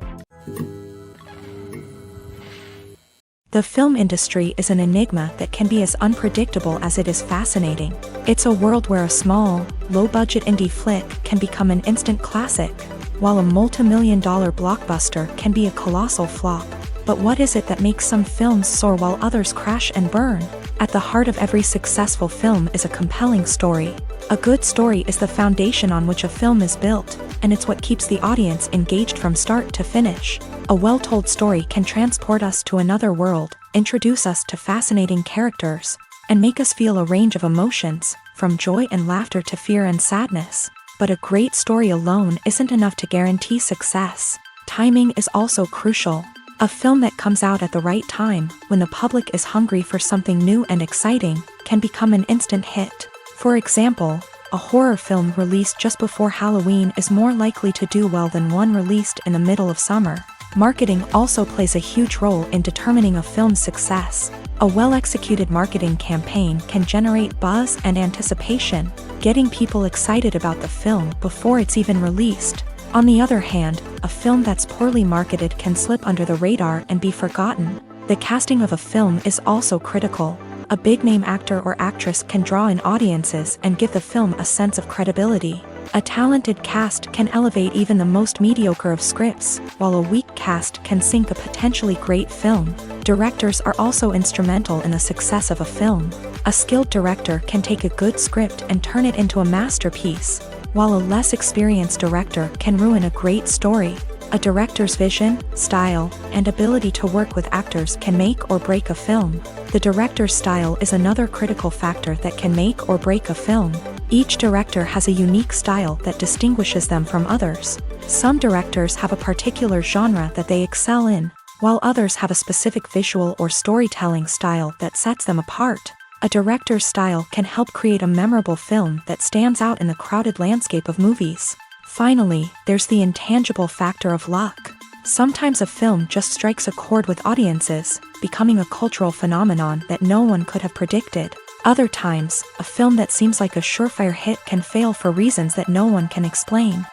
The film industry is an enigma that can be as unpredictable as it is fascinating. It's a world where a small, low-budget indie flick can become an instant classic, while a multi-million-dollar blockbuster can be a colossal flop. But what is it that makes some films soar while others crash and burn? At the heart of every successful film is a compelling story. A good story is the foundation on which a film is built, and it's what keeps the audience engaged from start to finish. A well-told story can transport us to another world, introduce us to fascinating characters, and make us feel a range of emotions, from joy and laughter to fear and sadness. But a great story alone isn't enough to guarantee success. Timing is also crucial. A film that comes out at the right time, when the public is hungry for something new and exciting, can become an instant hit. For example, a horror film released just before Halloween is more likely to do well than one released in the middle of summer. Marketing also plays a huge role in determining a film's success. A well-executed marketing campaign can generate buzz and anticipation, getting people excited about the film before it's even released. On the other hand, a film that's poorly marketed can slip under the radar and be forgotten. The casting of a film is also critical. A big-name actor or actress can draw in audiences and give the film a sense of credibility. A talented cast can elevate even the most mediocre of scripts, while a weak cast can sink a potentially great film. Directors are also instrumental in the success of a film. A skilled director can take a good script and turn it into a masterpiece, while a less experienced director can ruin a great story. A director's vision, style, and ability to work with actors can make or break a film. The director's style is another critical factor that can make or break a film. Each director has a unique style that distinguishes them from others. Some directors have a particular genre that they excel in, while others have a specific visual or storytelling style that sets them apart. A director's style can help create a memorable film that stands out in the crowded landscape of movies. Finally, there's the intangible factor of luck. Sometimes a film just strikes a chord with audiences, becoming a cultural phenomenon that no one could have predicted. Other times, a film that seems like a surefire hit can fail for reasons that no one can explain.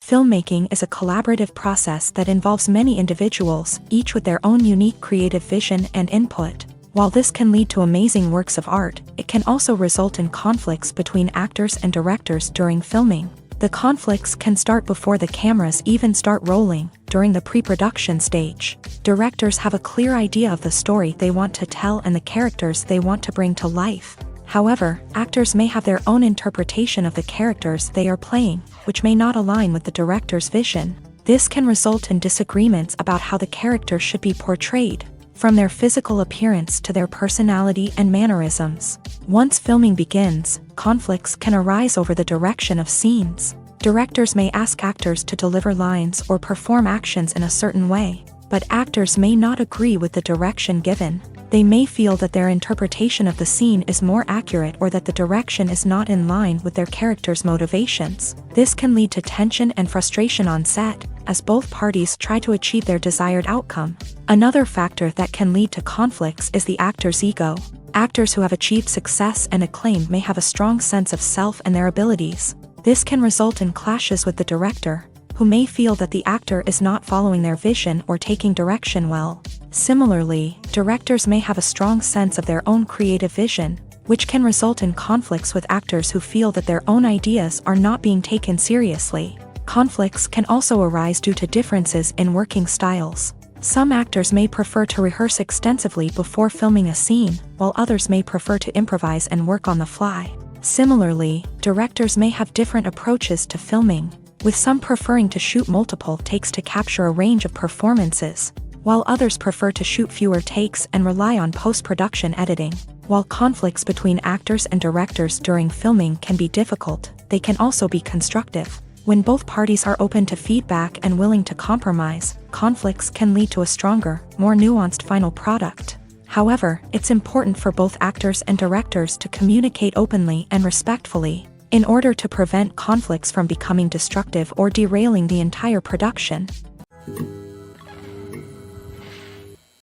Filmmaking is a collaborative process that involves many individuals, each with their own unique creative vision and input. While this can lead to amazing works of art, it can also result in conflicts between actors and directors during filming. The conflicts can start before the cameras even start rolling, during the pre-production stage. Directors have a clear idea of the story they want to tell and the characters they want to bring to life. However, actors may have their own interpretation of the characters they are playing, which may not align with the director's vision. This can result in disagreements about how the character should be portrayed, from their physical appearance to their personality and mannerisms. Once filming begins, conflicts can arise over the direction of scenes. Directors may ask actors to deliver lines or perform actions in a certain way, but actors may not agree with the direction given. They may feel that their interpretation of the scene is more accurate or that the direction is not in line with their character's motivations. This can lead to tension and frustration on set, as both parties try to achieve their desired outcome. Another factor that can lead to conflicts is the actor's ego. Actors who have achieved success and acclaim may have a strong sense of self and their abilities. This can result in clashes with the director. who may feel that the actor is not following their vision or taking direction well. Similarly, directors may have a strong sense of their own creative vision, which can result in conflicts with actors who feel that their own ideas are not being taken seriously. Conflicts can also arise due to differences in working styles. Some actors may prefer to rehearse extensively before filming a scene, while others may prefer to improvise and work on the fly. Similarly, directors may have different approaches to filming, with some preferring to shoot multiple takes to capture a range of performances, while others prefer to shoot fewer takes and rely on post-production editing. While conflicts between actors and directors during filming can be difficult, they can also be constructive. When both parties are open to feedback and willing to compromise, conflicts can lead to a stronger, more nuanced final product. However, it's important for both actors and directors to communicate openly and respectfully, in order to prevent conflicts from becoming destructive or derailing the entire production.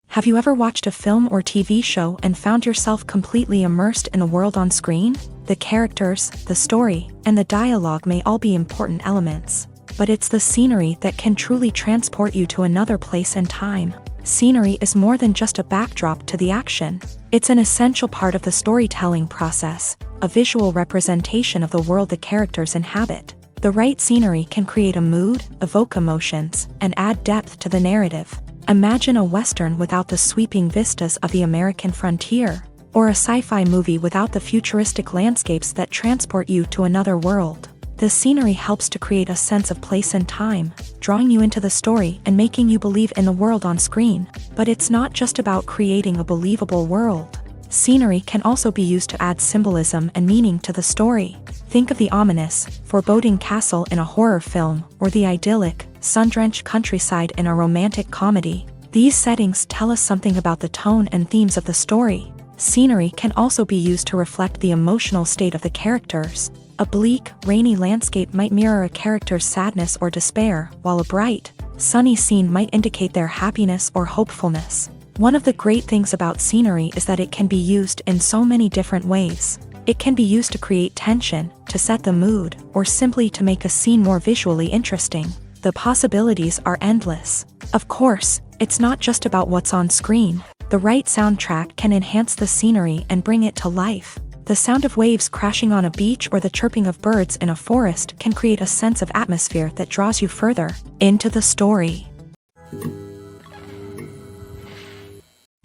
Have you ever watched a film or TV show and found yourself completely immersed in the world on screen? The characters, the story, and the dialogue may all be important elements, but it's the scenery that can truly transport you to another place and time. Scenery is more than just a backdrop to the action. It's an essential part of the storytelling process, a visual representation of the world the characters inhabit. The right scenery can create a mood, evoke emotions, and add depth to the narrative. Imagine a Western without the sweeping vistas of the American frontier, or a sci-fi movie without the futuristic landscapes that transport you to another world. The scenery helps to create a sense of place and time, drawing you into the story and making you believe in the world on screen. But it's not just about creating a believable world. Scenery can also be used to add symbolism and meaning to the story. Think of the ominous, foreboding castle in a horror film, or the idyllic, sun-drenched countryside in a romantic comedy. These settings tell us something about the tone and themes of the story. Scenery can also be used to reflect the emotional state of the characters. A bleak, rainy landscape might mirror a character's sadness or despair, while a bright, sunny scene might indicate their happiness or hopefulness. One of the great things about scenery is that it can be used in so many different ways. It can be used to create tension, to set the mood, or simply to make a scene more visually interesting. The possibilities are endless. Of course, it's not just about what's on screen. The right soundtrack can enhance the scenery and bring it to life. The sound of waves crashing on a beach or the chirping of birds in a forest can create a sense of atmosphere that draws you further into the story.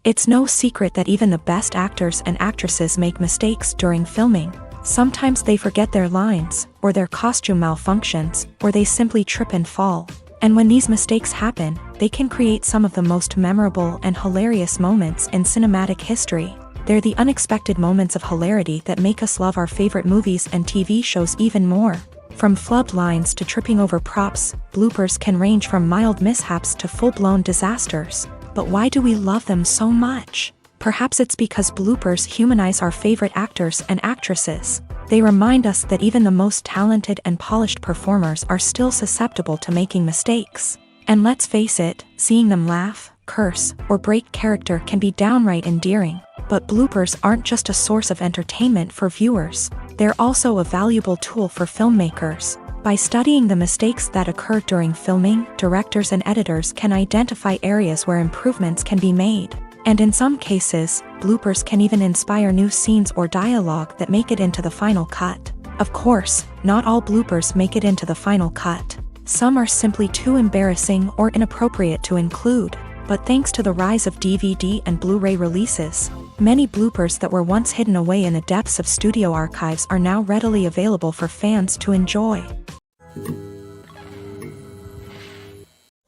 It's no secret that even the best actors and actresses make mistakes during filming. Sometimes they forget their lines, or their costume malfunctions, or they simply trip and fall. And when these mistakes happen, they can create some of the most memorable and hilarious moments in cinematic history. They're the unexpected moments of hilarity that make us love our favorite movies and TV shows even more. From flubbed lines to tripping over props, bloopers can range from mild mishaps to full-blown disasters. But why do we love them so much? Perhaps it's because bloopers humanize our favorite actors and actresses. They remind us that even the most talented and polished performers are still susceptible to making mistakes. And let's face it, seeing them laugh, curse, or break character can be downright endearing. But bloopers aren't just a source of entertainment for viewers. They're also a valuable tool for filmmakers. By studying the mistakes that occur during filming, directors and editors can identify areas where improvements can be made. And in some cases, bloopers can even inspire new scenes or dialogue that make it into the final cut. Of course, not all bloopers make it into the final cut. Some are simply too embarrassing or inappropriate to include. But thanks to the rise of DVD and Blu-ray releases, many bloopers that were once hidden away in the depths of studio archives are now readily available for fans to enjoy.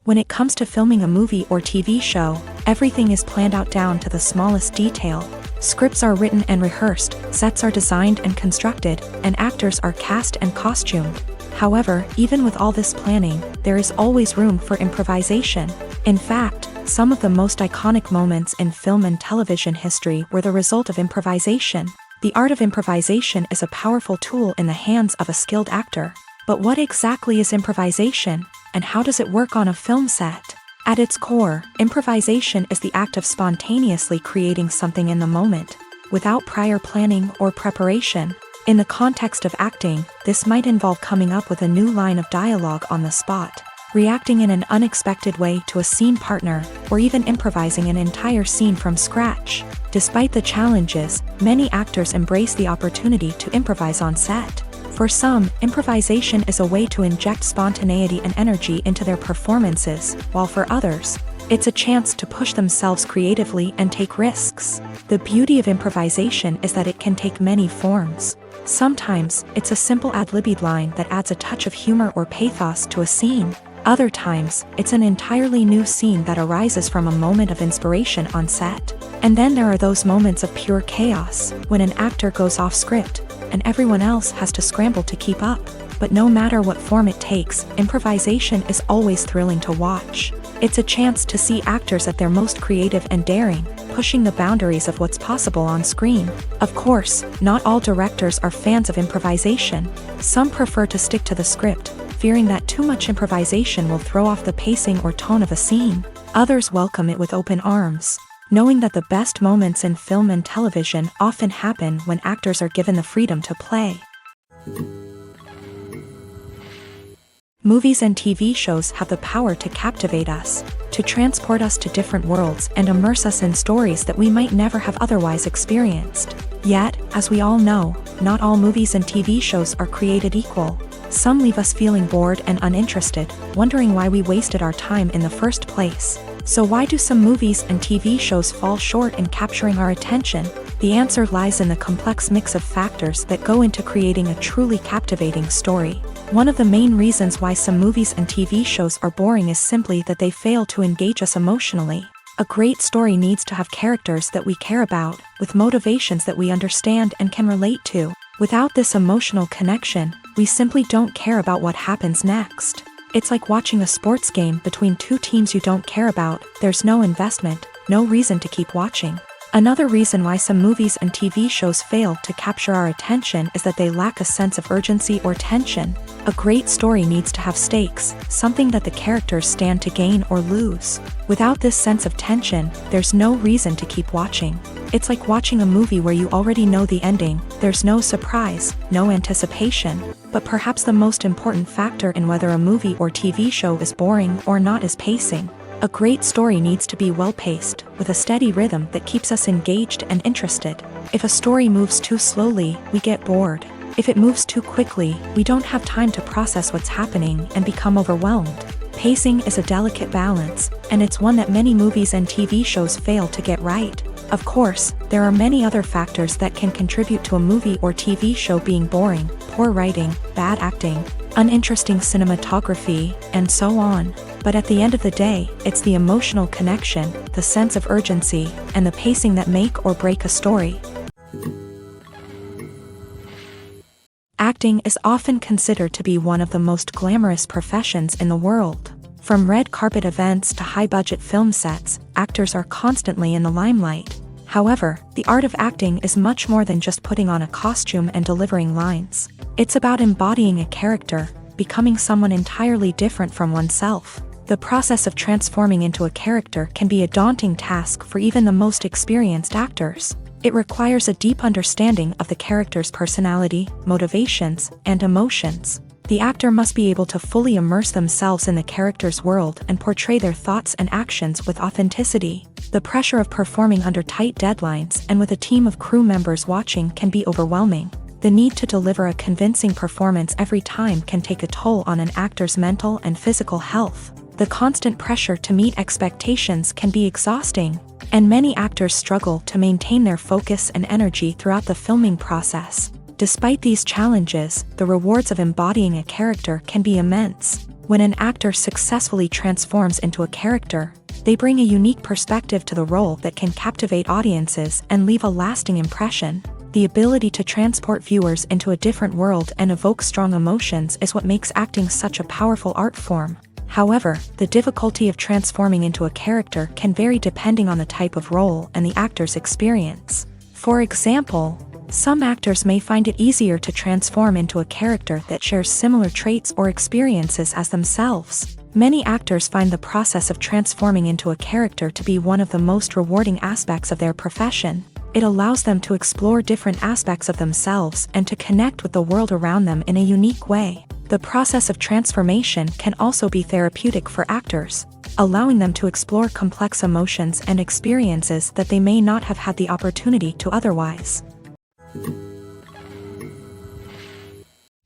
When it comes to filming a movie or TV show, everything is planned out down to the smallest detail. Scripts are written and rehearsed, sets are designed and constructed, and actors are cast and costumed. However, even with all this planning, there is always room for improvisation. In fact, some of the most iconic moments in film and television history were the result of improvisation. The art of improvisation is a powerful tool in the hands of a skilled actor. But what exactly is improvisation, and how does it work on a film set? At its core, improvisation is the act of spontaneously creating something in the moment, without prior planning or preparation. In the context of acting, this might involve coming up with a new line of dialogue on the spot, reacting in an unexpected way to a scene partner, or even improvising an entire scene from scratch. Despite the challenges, many actors embrace the opportunity to improvise on set. For some, improvisation is a way to inject spontaneity and energy into their performances, while for others, it's a chance to push themselves creatively and take risks. The beauty of improvisation is that it can take many forms. Sometimes, it's a simple ad-libbed line that adds a touch of humor or pathos to a scene. Other times, it's an entirely new scene that arises from a moment of inspiration on set. And then there are those moments of pure chaos, when an actor goes off script, and everyone else has to scramble to keep up. But no matter what form it takes, improvisation is always thrilling to watch. It's a chance to see actors at their most creative and daring, pushing the boundaries of what's possible on screen. Of course, not all directors are fans of improvisation. Some prefer to stick to the script, fearing that too much improvisation will throw off the pacing or tone of a scene. Others welcome it with open arms, knowing that the best moments in film and television often happen when actors are given the freedom to play. Movies and TV shows have the power to captivate us, to transport us to different worlds and immerse us in stories that we might never have otherwise experienced. Yet, as we all know, not all movies and TV shows are created equal. Some leave us feeling bored and uninterested, wondering why we wasted our time in the first place. So why do some movies and TV shows fall short in capturing our attention? The answer lies in the complex mix of factors that go into creating a truly captivating story. One of the main reasons why some movies and TV shows are boring is simply that they fail to engage us emotionally. A great story needs to have characters that we care about, with motivations that we understand and can relate to. Without this emotional connection, we simply don't care about what happens next. It's like watching a sports game between two teams you don't care about. There's no investment, no reason to keep watching. Another reason why some movies and TV shows fail to capture our attention is that they lack a sense of urgency or tension. A great story needs to have stakes, something that the characters stand to gain or lose. Without this sense of tension, there's no reason to keep watching. It's like watching a movie where you already know the ending. There's no surprise, no anticipation. But perhaps the most important factor in whether a movie or TV show is boring or not is pacing. A great story needs to be well-paced, with a steady rhythm that keeps us engaged and interested. If a story moves too slowly, we get bored. If it moves too quickly, we don't have time to process what's happening and become overwhelmed. Pacing is a delicate balance, and it's one that many movies and TV shows fail to get right. Of course, there are many other factors that can contribute to a movie or TV show being boring: poor writing, bad acting, uninteresting cinematography, and so on. But at the end of the day, it's the emotional connection, the sense of urgency, and the pacing that make or break a story. Acting is often considered to be one of the most glamorous professions in the world. From red carpet events to high-budget film sets, actors are constantly in the limelight. However, the art of acting is much more than just putting on a costume and delivering lines. It's about embodying a character, becoming someone entirely different from oneself. The process of transforming into a character can be a daunting task for even the most experienced actors. It requires a deep understanding of the character's personality, motivations, and emotions. The actor must be able to fully immerse themselves in the character's world and portray their thoughts and actions with authenticity. The pressure of performing under tight deadlines and with a team of crew members watching can be overwhelming. The need to deliver a convincing performance every time can take a toll on an actor's mental and physical health. The constant pressure to meet expectations can be exhausting, and many actors struggle to maintain their focus and energy throughout the filming process. Despite these challenges, the rewards of embodying a character can be immense. When an actor successfully transforms into a character, they bring a unique perspective to the role that can captivate audiences and leave a lasting impression. The ability to transport viewers into a different world and evoke strong emotions is what makes acting such a powerful art form. However, the difficulty of transforming into a character can vary depending on the type of role and the actor's experience. For example, some actors may find it easier to transform into a character that shares similar traits or experiences as themselves. Many actors find the process of transforming into a character to be one of the most rewarding aspects of their profession. It allows them to explore different aspects of themselves and to connect with the world around them in a unique way. The process of transformation can also be therapeutic for actors, allowing them to explore complex emotions and experiences that they may not have had the opportunity to otherwise.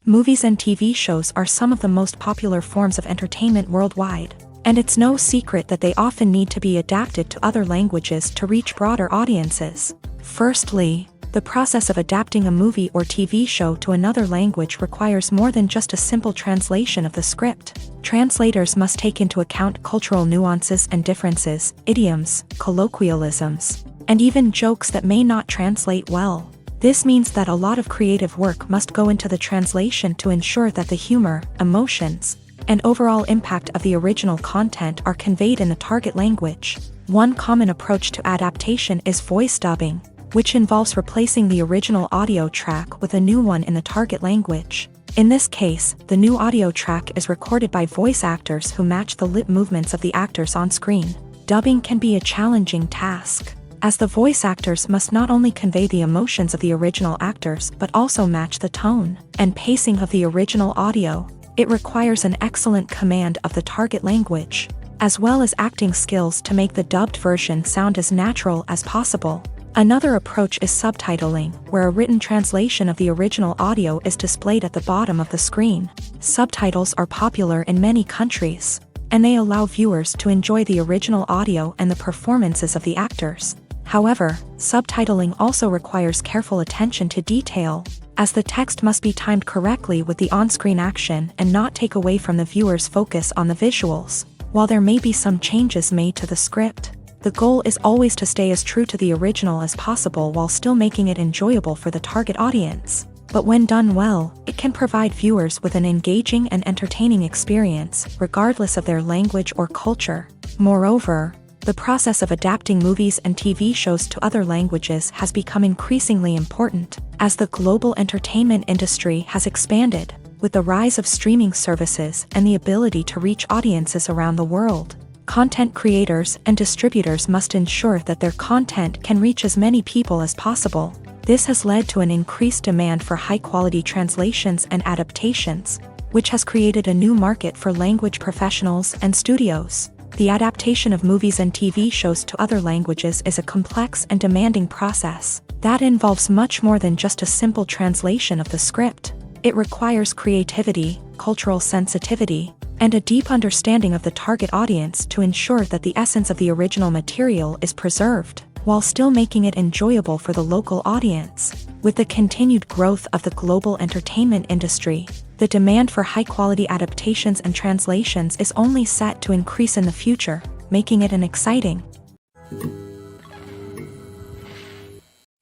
Movies and TV shows are some of the most popular forms of entertainment worldwide, and it's no secret that they often need to be adapted to other languages to reach broader audiences. Firstly, the process of adapting a movie or TV show to another language requires more than just a simple translation of the script. Translators must take into account cultural nuances and differences, idioms, colloquialisms, and even jokes that may not translate well. This means that a lot of creative work must go into the translation to ensure that the humor, emotions, and overall impact of the original content are conveyed in the target language. One common approach to adaptation is voice dubbing, which involves replacing the original audio track with a new one in the target language. In this case, the new audio track is recorded by voice actors who match the lip movements of the actors on screen. Dubbing can be a challenging task, as the voice actors must not only convey the emotions of the original actors but also match the tone and pacing of the original audio. It requires an excellent command of the target language, as well as acting skills to make the dubbed version sound as natural as possible. Another approach is subtitling, where a written translation of the original audio is displayed at the bottom of the screen. Subtitles are popular in many countries, and they allow viewers to enjoy the original audio and the performances of the actors. However, subtitling also requires careful attention to detail, as the text must be timed correctly with the on-screen action and not take away from the viewer's focus on the visuals. While there may be some changes made to the script, the goal is always to stay as true to the original as possible while still making it enjoyable for the target audience. But when done well, it can provide viewers with an engaging and entertaining experience, regardless of their language or culture. Moreover, the process of adapting movies and TV shows to other languages has become increasingly important, as the global entertainment industry has expanded, with the rise of streaming services and the ability to reach audiences around the world. Content creators and distributors must ensure that their content can reach as many people as possible. This has led to an increased demand for high-quality translations and adaptations, which has created a new market for language professionals and studios. The adaptation of movies and TV shows to other languages is a complex and demanding process that involves much more than just a simple translation of the script. It requires creativity, cultural sensitivity, and a deep understanding of the target audience to ensure that the essence of the original material is preserved, while still making it enjoyable for the local audience. With the continued growth of the global entertainment industry, the demand for high-quality adaptations and translations is only set to increase in the future, making it an exciting.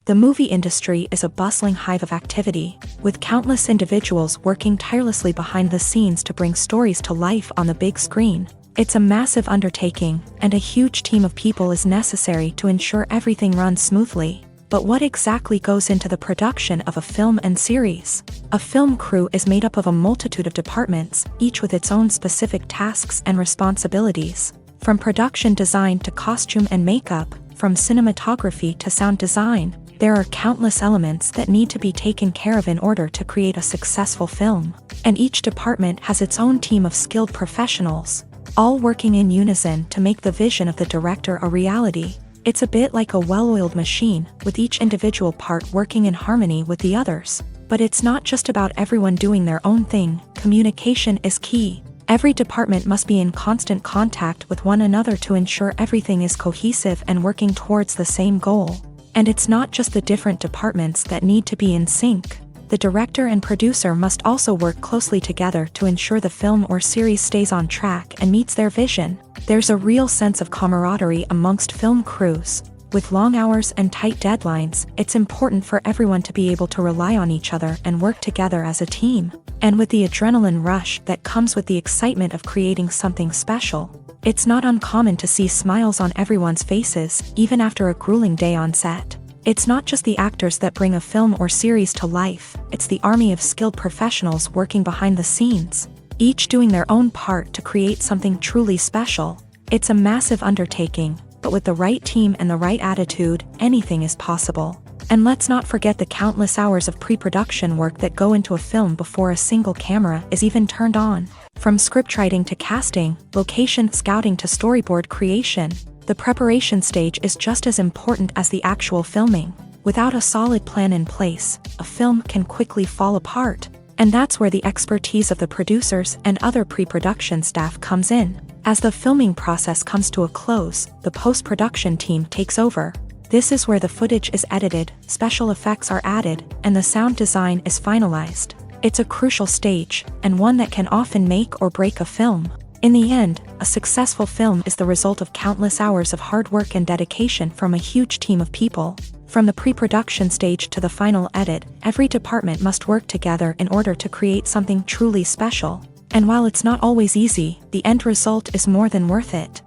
The movie industry is a bustling hive of activity, with countless individuals working tirelessly behind the scenes to bring stories to life on the big screen. It's a massive undertaking, and a huge team of people is necessary to ensure everything runs smoothly. But what exactly goes into the production of a film and series? A film crew is made up of a multitude of departments, each with its own specific tasks and responsibilities. From production design to costume and makeup, from cinematography to sound design, there are countless elements that need to be taken care of in order to create a successful film. And each department has its own team of skilled professionals, all working in unison to make the vision of the director a reality. It's a bit like a well-oiled machine, with each individual part working in harmony with the others. But it's not just about everyone doing their own thing. Communication is key. Every department must be in constant contact with one another to ensure everything is cohesive and working towards the same goal. And it's not just the different departments that need to be in sync. The director and producer must also work closely together to ensure the film or series stays on track and meets their vision. There's a real sense of camaraderie amongst film crews. With long hours and tight deadlines, it's important for everyone to be able to rely on each other and work together as a team. And with the adrenaline rush that comes with the excitement of creating something special, it's not uncommon to see smiles on everyone's faces, even after a grueling day on set. It's not just the actors that bring a film or series to life, it's the army of skilled professionals working behind the scenes, each doing their own part to create something truly special. It's a massive undertaking, but with the right team and the right attitude, anything is possible. And let's not forget the countless hours of pre-production work that go into a film before a single camera is even turned on. From scriptwriting to casting, location scouting to storyboard creation, the preparation stage is just as important as the actual filming. Without a solid plan in place, a film can quickly fall apart. And that's where the expertise of the producers and other pre-production staff comes in. As the filming process comes to a close, the post-production team takes over. This is where the footage is edited, special effects are added, and the sound design is finalized. It's a crucial stage, and one that can often make or break a film. In the end, a successful film is the result of countless hours of hard work and dedication from a huge team of people. From the pre-production stage to the final edit, every department must work together in order to create something truly special. And while it's not always easy, the end result is more than worth it.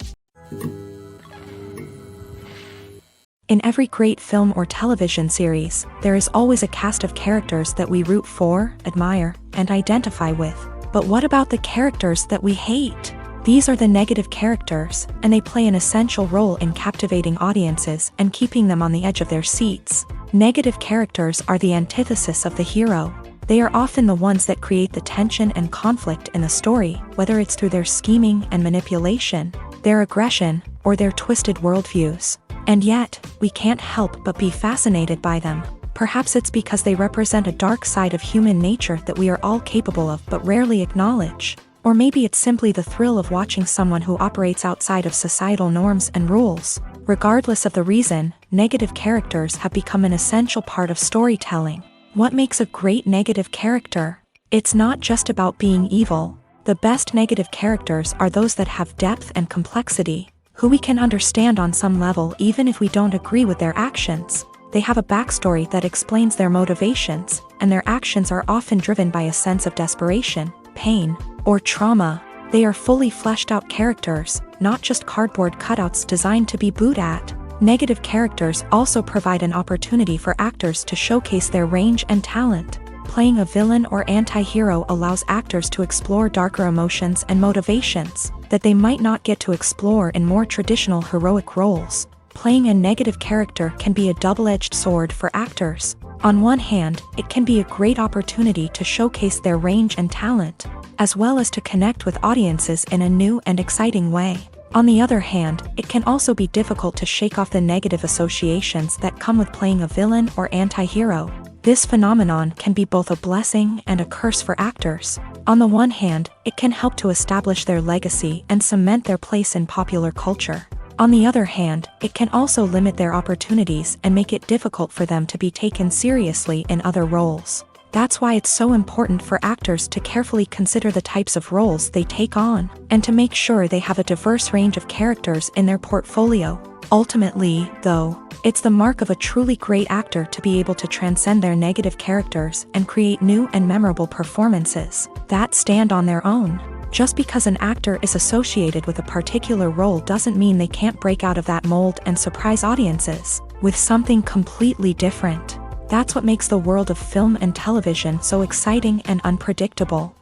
In every great film or television series, there is always a cast of characters that we root for, admire, and identify with. But what about the characters that we hate? These are the negative characters, and they play an essential role in captivating audiences and keeping them on the edge of their seats. Negative characters are the antithesis of the hero. They are often the ones that create the tension and conflict in the story, whether it's through their scheming and manipulation, their aggression, or their twisted worldviews. And yet, we can't help but be fascinated by them. Perhaps it's because they represent a dark side of human nature that we are all capable of but rarely acknowledge. Or maybe it's simply the thrill of watching someone who operates outside of societal norms and rules. Regardless of the reason, negative characters have become an essential part of storytelling. What makes a great negative character? It's not just about being evil. The best negative characters are those that have depth and complexity, who we can understand on some level even if we don't agree with their actions. They have a backstory that explains their motivations, and their actions are often driven by a sense of desperation, pain, or trauma. They are fully fleshed out characters, not just cardboard cutouts designed to be booed at. Negative characters also provide an opportunity for actors to showcase their range and talent. Playing a villain or anti-hero allows actors to explore darker emotions and motivations that they might not get to explore in more traditional heroic roles. Playing a negative character can be a double-edged sword for actors. On one hand, it can be a great opportunity to showcase their range and talent, as well as to connect with audiences in a new and exciting way. On the other hand, it can also be difficult to shake off the negative associations that come with playing a villain or anti-hero. This phenomenon can be both a blessing and a curse for actors. On the one hand, it can help to establish their legacy and cement their place in popular culture. On the other hand, it can also limit their opportunities and make it difficult for them to be taken seriously in other roles. That's why it's so important for actors to carefully consider the types of roles they take on, and to make sure they have a diverse range of characters in their portfolio. Ultimately, though, it's the mark of a truly great actor to be able to transcend their negative characters and create new and memorable performances that stand on their own. Just because an actor is associated with a particular role doesn't mean they can't break out of that mold and surprise audiences with something completely different. That's what makes the world of film and television so exciting and unpredictable.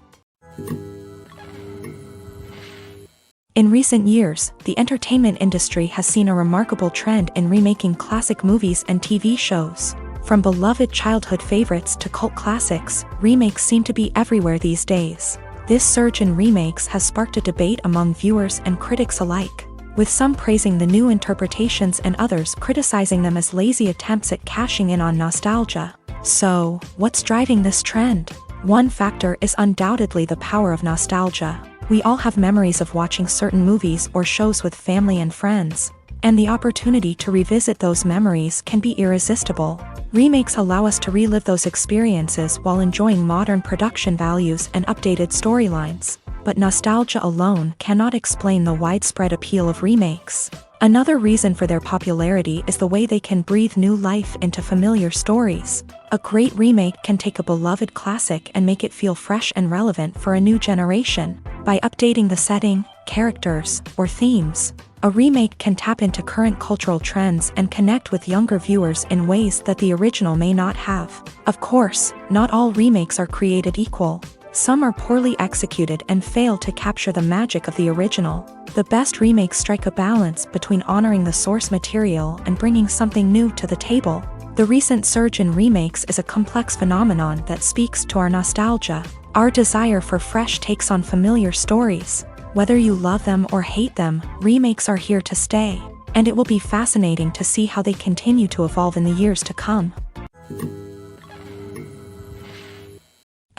In recent years, the entertainment industry has seen a remarkable trend in remaking classic movies and TV shows. From beloved childhood favorites to cult classics, remakes seem to be everywhere these days. This surge in remakes has sparked a debate among viewers and critics alike, with some praising the new interpretations and others criticizing them as lazy attempts at cashing in on nostalgia. So, what's driving this trend? One factor is undoubtedly the power of nostalgia. We all have memories of watching certain movies or shows with family and friends, and the opportunity to revisit those memories can be irresistible. Remakes allow us to relive those experiences while enjoying modern production values and updated storylines. But nostalgia alone cannot explain the widespread appeal of remakes. Another reason for their popularity is the way they can breathe new life into familiar stories. A great remake can take a beloved classic and make it feel fresh and relevant for a new generation. By updating the setting, characters, or themes, a remake can tap into current cultural trends and connect with younger viewers in ways that the original may not have. Of course, not all remakes are created equal. Some are poorly executed and fail to capture the magic of the original. The best remakes strike a balance between honoring the source material and bringing something new to the table. The recent surge in remakes is a complex phenomenon that speaks to our nostalgia, our desire for fresh takes on familiar stories. Whether you love them or hate them, remakes are here to stay, and it will be fascinating to see how they continue to evolve in the years to come.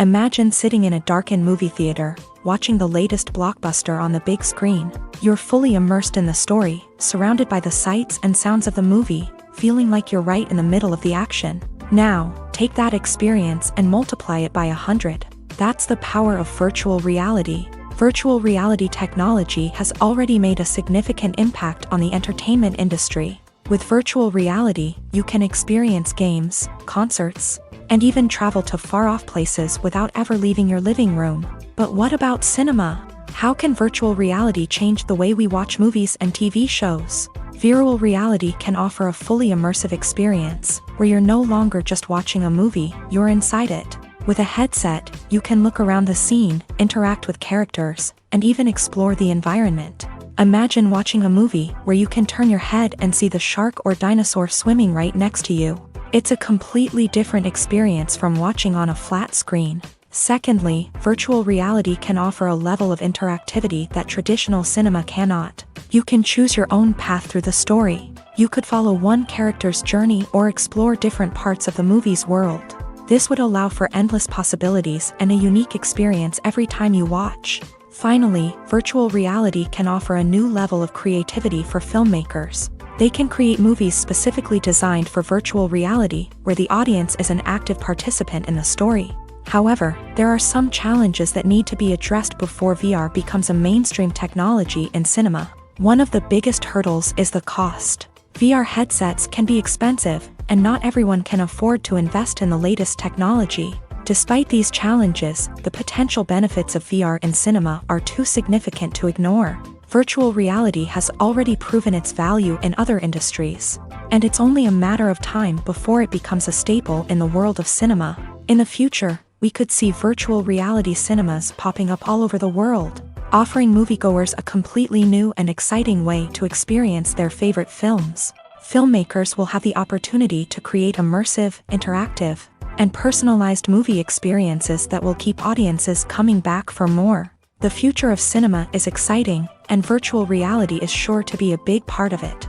Imagine sitting in a darkened movie theater, watching the latest blockbuster on the big screen. You're fully immersed in the story, surrounded by the sights and sounds of the movie, feeling like you're right in the middle of the action. Now, take that experience and multiply it by 100. That's the power of virtual reality. Virtual reality technology has already made a significant impact on the entertainment industry. With virtual reality, you can experience games, concerts, and even travel to far-off places without ever leaving your living room. But what about cinema? How can virtual reality change the way we watch movies and TV shows? Virtual reality can offer a fully immersive experience, where you're no longer just watching a movie, you're inside it. With a headset, you can look around the scene, interact with characters, and even explore the environment. Imagine watching a movie where you can turn your head and see the shark or dinosaur swimming right next to you. It's a completely different experience from watching on a flat screen. Secondly, virtual reality can offer a level of interactivity that traditional cinema cannot. You can choose your own path through the story. You could follow one character's journey or explore different parts of the movie's world. This would allow for endless possibilities and a unique experience every time you watch. Finally, virtual reality can offer a new level of creativity for filmmakers. They can create movies specifically designed for virtual reality, where the audience is an active participant in the story. However, there are some challenges that need to be addressed before VR becomes a mainstream technology in cinema. One of the biggest hurdles is the cost. VR headsets can be expensive, and not everyone can afford to invest in the latest technology. Despite these challenges, the potential benefits of VR in cinema are too significant to ignore. Virtual reality has already proven its value in other industries, and it's only a matter of time before it becomes a staple in the world of cinema. In the future, we could see virtual reality cinemas popping up all over the world, offering moviegoers a completely new and exciting way to experience their favorite films. Filmmakers will have the opportunity to create immersive, interactive, and personalized movie experiences that will keep audiences coming back for more. The future of cinema is exciting, and virtual reality is sure to be a big part of it.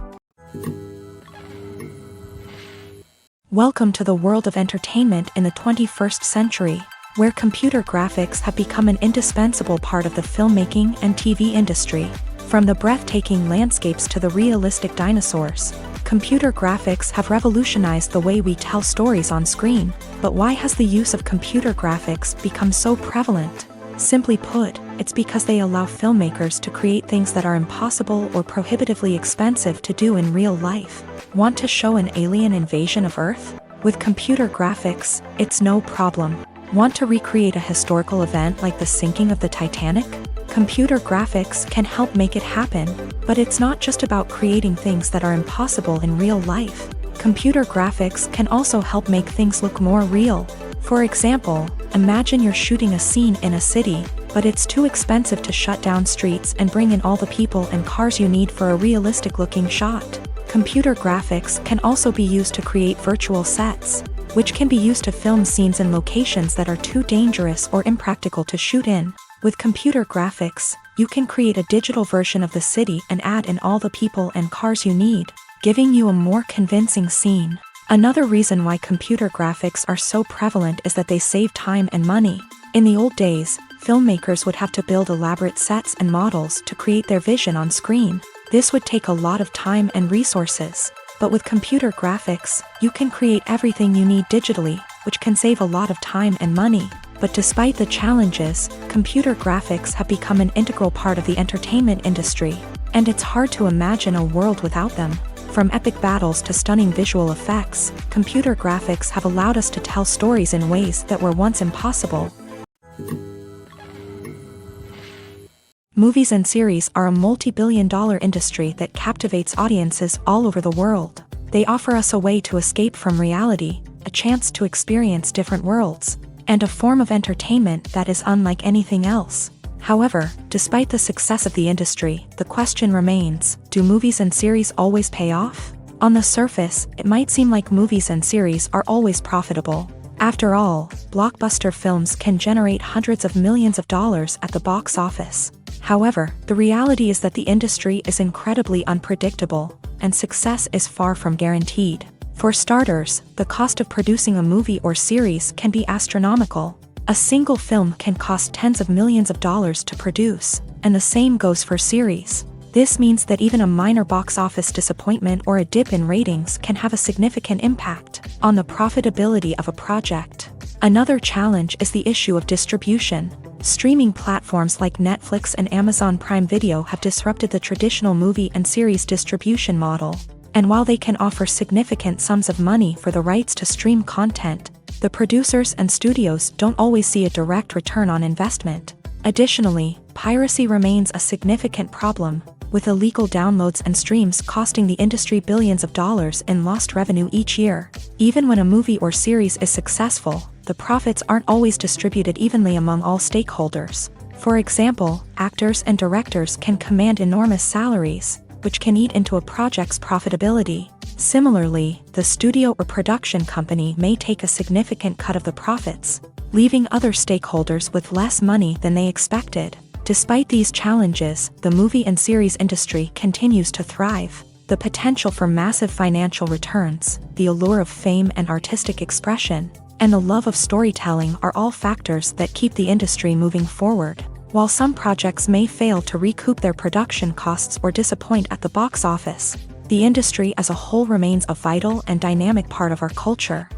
Welcome to the world of entertainment in the 21st century, where computer graphics have become an indispensable part of the filmmaking and TV industry. From the breathtaking landscapes to the realistic dinosaurs, computer graphics have revolutionized the way we tell stories on screen. But why has the use of computer graphics become so prevalent? Simply put, it's because they allow filmmakers to create things that are impossible or prohibitively expensive to do in real life. Want to show an alien invasion of Earth? With computer graphics, it's no problem. Want to recreate a historical event like the sinking of the Titanic? Computer graphics can help make it happen, but it's not just about creating things that are impossible in real life. Computer graphics can also help make things look more real. For example, imagine you're shooting a scene in a city, but it's too expensive to shut down streets and bring in all the people and cars you need for a realistic-looking shot. Computer graphics can also be used to create virtual sets, which can be used to film scenes in locations that are too dangerous or impractical to shoot in. With computer graphics, you can create a digital version of the city and add in all the people and cars you need, giving you a more convincing scene. Another reason why computer graphics are so prevalent is that they save time and money. In the old days, filmmakers would have to build elaborate sets and models to create their vision on screen. This would take a lot of time and resources. But with computer graphics, you can create everything you need digitally, which can save a lot of time and money. But despite the challenges, computer graphics have become an integral part of the entertainment industry, and it's hard to imagine a world without them. From epic battles to stunning visual effects, computer graphics have allowed us to tell stories in ways that were once impossible. Movies and series are a multi-billion-dollar industry that captivates audiences all over the world. They offer us a way to escape from reality, a chance to experience different worlds, and a form of entertainment that is unlike anything else. However, despite the success of the industry, the question remains, do movies and series always pay off? On the surface, it might seem like movies and series are always profitable. After all, blockbuster films can generate hundreds of millions of dollars at the box office. However, the reality is that the industry is incredibly unpredictable, and success is far from guaranteed. For starters, the cost of producing a movie or series can be astronomical. A single film can cost tens of millions of dollars to produce, and the same goes for series. This means that even a minor box office disappointment or a dip in ratings can have a significant impact on the profitability of a project. Another challenge is the issue of distribution. Streaming platforms like Netflix and Amazon Prime Video have disrupted the traditional movie and series distribution model. And while they can offer significant sums of money for the rights to stream content, the producers and studios don't always see a direct return on investment. Additionally, piracy remains a significant problem, with illegal downloads and streams costing the industry billions of dollars in lost revenue each year. Even when a movie or series is successful, the profits aren't always distributed evenly among all stakeholders. For example, actors and directors can command enormous salaries, which can eat into a project's profitability. Similarly, the studio or production company may take a significant cut of the profits, leaving other stakeholders with less money than they expected. Despite these challenges, the movie and series industry continues to thrive. The potential for massive financial returns, the allure of fame and artistic expression, and the love of storytelling are all factors that keep the industry moving forward. While some projects may fail to recoup their production costs or disappoint at the box office, the industry as a whole remains a vital and dynamic part of our culture.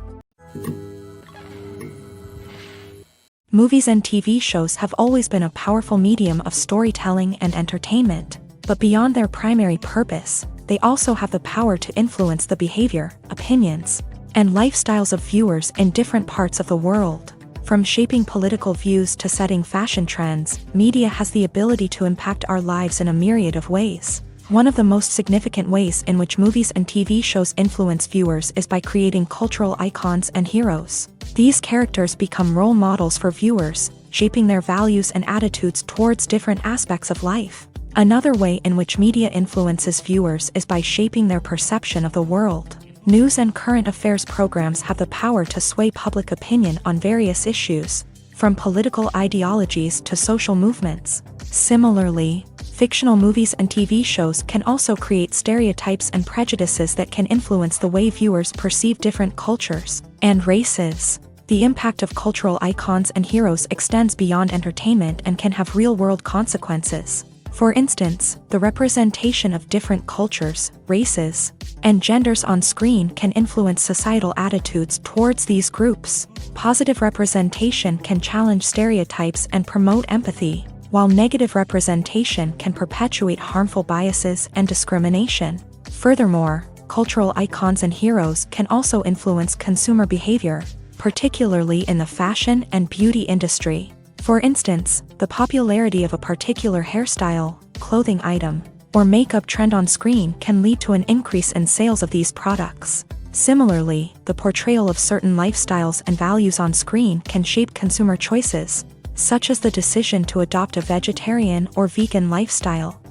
Movies and TV shows have always been a powerful medium of storytelling and entertainment, but beyond their primary purpose, they also have the power to influence the behavior, opinions, and lifestyles of viewers in different parts of the world. From shaping political views to setting fashion trends, media has the ability to impact our lives in a myriad of ways. One of the most significant ways in which movies and TV shows influence viewers is by creating cultural icons and heroes. These characters become role models for viewers, shaping their values and attitudes towards different aspects of life. Another way in which media influences viewers is by shaping their perception of the world. News and current affairs programs have the power to sway public opinion on various issues, from political ideologies to social movements. Similarly, fictional movies and TV shows can also create stereotypes and prejudices that can influence the way viewers perceive different cultures and races. The impact of cultural icons and heroes extends beyond entertainment and can have real-world consequences. For instance, the representation of different cultures, races, and genders on screen can influence societal attitudes towards these groups. Positive representation can challenge stereotypes and promote empathy, while negative representation can perpetuate harmful biases and discrimination. Furthermore, cultural icons and heroes can also influence consumer behavior, particularly in the fashion and beauty industry. For instance, the popularity of a particular hairstyle, clothing item, or makeup trend on screen can lead to an increase in sales of these products. Similarly, the portrayal of certain lifestyles and values on screen can shape consumer choices, such as the decision to adopt a vegetarian or vegan lifestyle.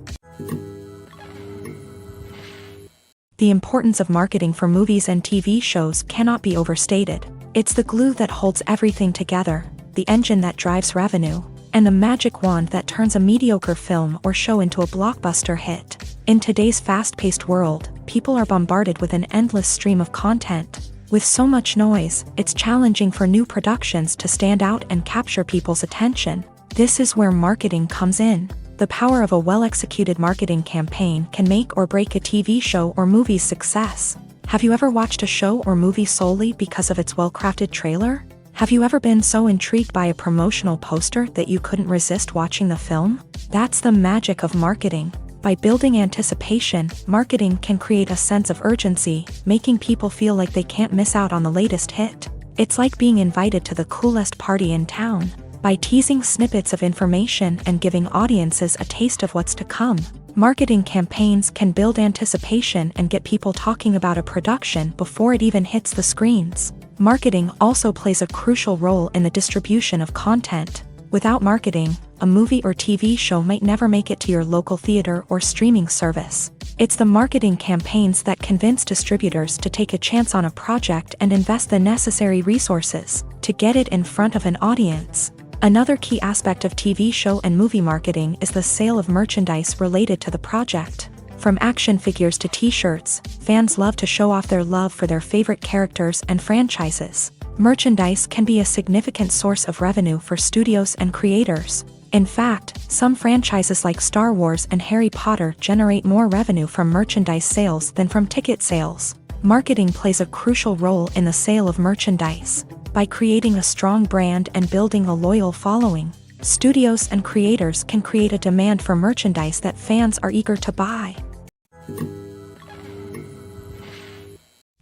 The importance of marketing for movies and TV shows cannot be overstated. It's the glue that holds everything together, the engine that drives revenue, and the magic wand that turns a mediocre film or show into a blockbuster hit. In today's fast-paced world, people are bombarded with an endless stream of content. With so much noise, it's challenging for new productions to stand out and capture people's attention. This is where marketing comes in. The power of a well-executed marketing campaign can make or break a TV show or movie's success. Have you ever watched a show or movie solely because of its well-crafted trailer? Have you ever been so intrigued by a promotional poster that you couldn't resist watching the film? That's the magic of marketing. By building anticipation, marketing can create a sense of urgency, making people feel like they can't miss out on the latest hit. It's like being invited to the coolest party in town. By teasing snippets of information and giving audiences a taste of what's to come, Marketing campaigns can build anticipation and get people talking about a production before it even hits the screens. Marketing also plays a crucial role in the distribution of content. Without marketing, a movie or TV show might never make it to your local theater or streaming service. It's the marketing campaigns that convince distributors to take a chance on a project and invest the necessary resources to get it in front of an audience. Another key aspect of TV show and movie marketing is the sale of merchandise related to the project. From action figures to t-shirts, fans love to show off their love for their favorite characters and franchises. Merchandise can be a significant source of revenue for studios and creators. In fact, some franchises like Star Wars and Harry Potter generate more revenue from merchandise sales than from ticket sales. Marketing plays a crucial role in the sale of merchandise. By creating a strong brand and building a loyal following, studios and creators can create a demand for merchandise that fans are eager to buy.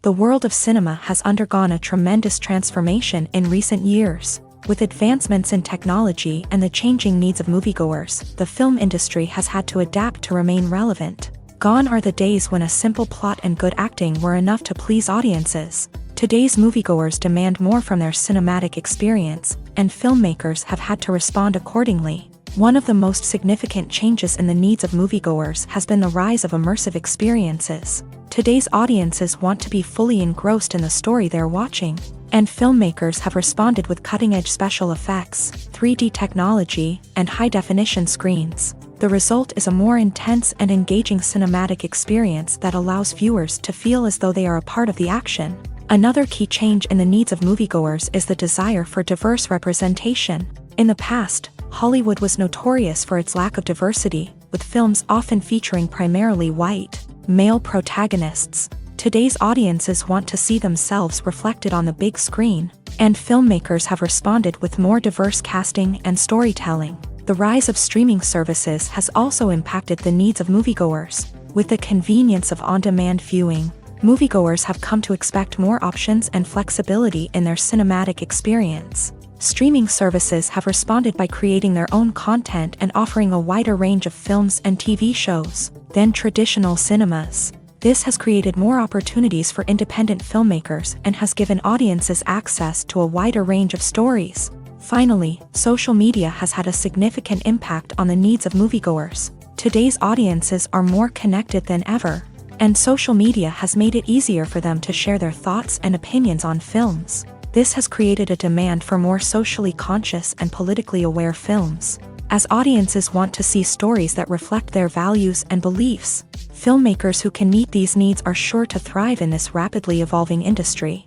The world of cinema has undergone a tremendous transformation in recent years. With advancements in technology and the changing needs of moviegoers, the film industry has had to adapt to remain relevant. Gone are the days when a simple plot and good acting were enough to please audiences. Today's moviegoers demand more from their cinematic experience, and filmmakers have had to respond accordingly. One of the most significant changes in the needs of moviegoers has been the rise of immersive experiences. Today's audiences want to be fully engrossed in the story they're watching, and filmmakers have responded with cutting-edge special effects, 3D technology, and high-definition screens. The result is a more intense and engaging cinematic experience that allows viewers to feel as though they are a part of the action. Another key change in the needs of moviegoers is the desire for diverse representation. In the past, Hollywood was notorious for its lack of diversity, with films often featuring primarily white, male protagonists. Today's audiences want to see themselves reflected on the big screen, and filmmakers have responded with more diverse casting and storytelling. The rise of streaming services has also impacted the needs of moviegoers. With the convenience of on-demand viewing, moviegoers have come to expect more options and flexibility in their cinematic experience. Streaming services have responded by creating their own content and offering a wider range of films and TV shows than traditional cinemas. This has created more opportunities for independent filmmakers and has given audiences access to a wider range of stories. Finally, social media has had a significant impact on the needs of moviegoers. Today's audiences are more connected than ever, and social media has made it easier for them to share their thoughts and opinions on films. This has created a demand for more socially conscious and politically aware films. As audiences want to see stories that reflect their values and beliefs, filmmakers who can meet these needs are sure to thrive in this rapidly evolving industry.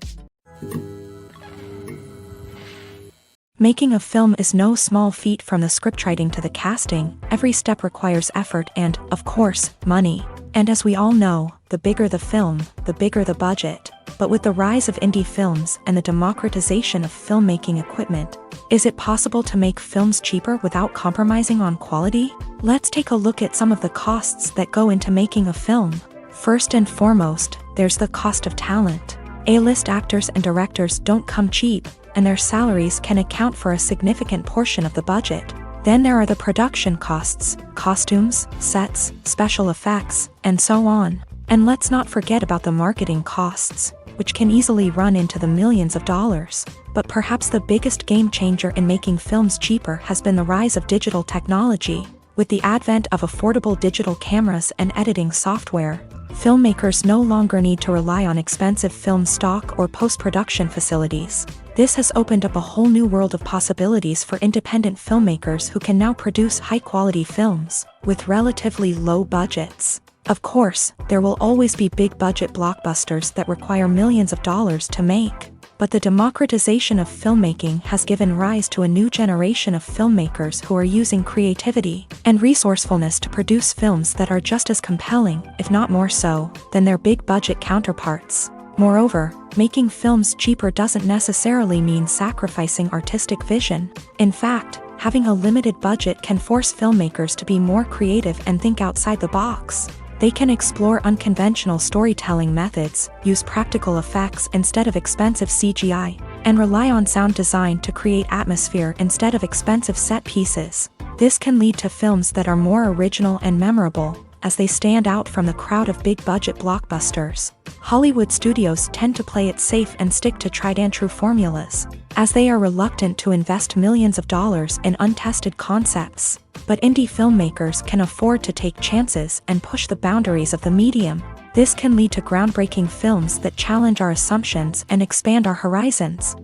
Making a film is no small feat. From the scriptwriting to the casting, every step requires effort and, of course, money. And as we all know, the bigger the film, the bigger the budget. But with the rise of indie films and the democratization of filmmaking equipment, is it possible to make films cheaper without compromising on quality? Let's take a look at some of the costs that go into making a film. First and foremost, there's the cost of talent. A-list actors and directors don't come cheap, and their salaries can account for a significant portion of the budget. Then there are the production costs, costumes, sets, special effects, and so on. And let's not forget about the marketing costs, which can easily run into the millions of dollars. But perhaps the biggest game changer in making films cheaper has been the rise of digital technology. With the advent of affordable digital cameras and editing software, filmmakers no longer need to rely on expensive film stock or post-production facilities. This has opened up a whole new world of possibilities for independent filmmakers who can now produce high-quality films with relatively low budgets. Of course, there will always be big-budget blockbusters that require millions of dollars to make. But the democratization of filmmaking has given rise to a new generation of filmmakers who are using creativity and resourcefulness to produce films that are just as compelling, if not more so, than their big-budget counterparts. Moreover, making films cheaper doesn't necessarily mean sacrificing artistic vision. In fact, having a limited budget can force filmmakers to be more creative and think outside the box. They can explore unconventional storytelling methods, use practical effects instead of expensive CGI, and rely on sound design to create atmosphere instead of expensive set pieces. This can lead to films that are more original and memorable, as they stand out from the crowd of big-budget blockbusters. Hollywood studios tend to play it safe and stick to tried-and-true formulas, as they are reluctant to invest millions of dollars in untested concepts. But indie filmmakers can afford to take chances and push the boundaries of the medium. This can lead to groundbreaking films that challenge our assumptions and expand our horizons.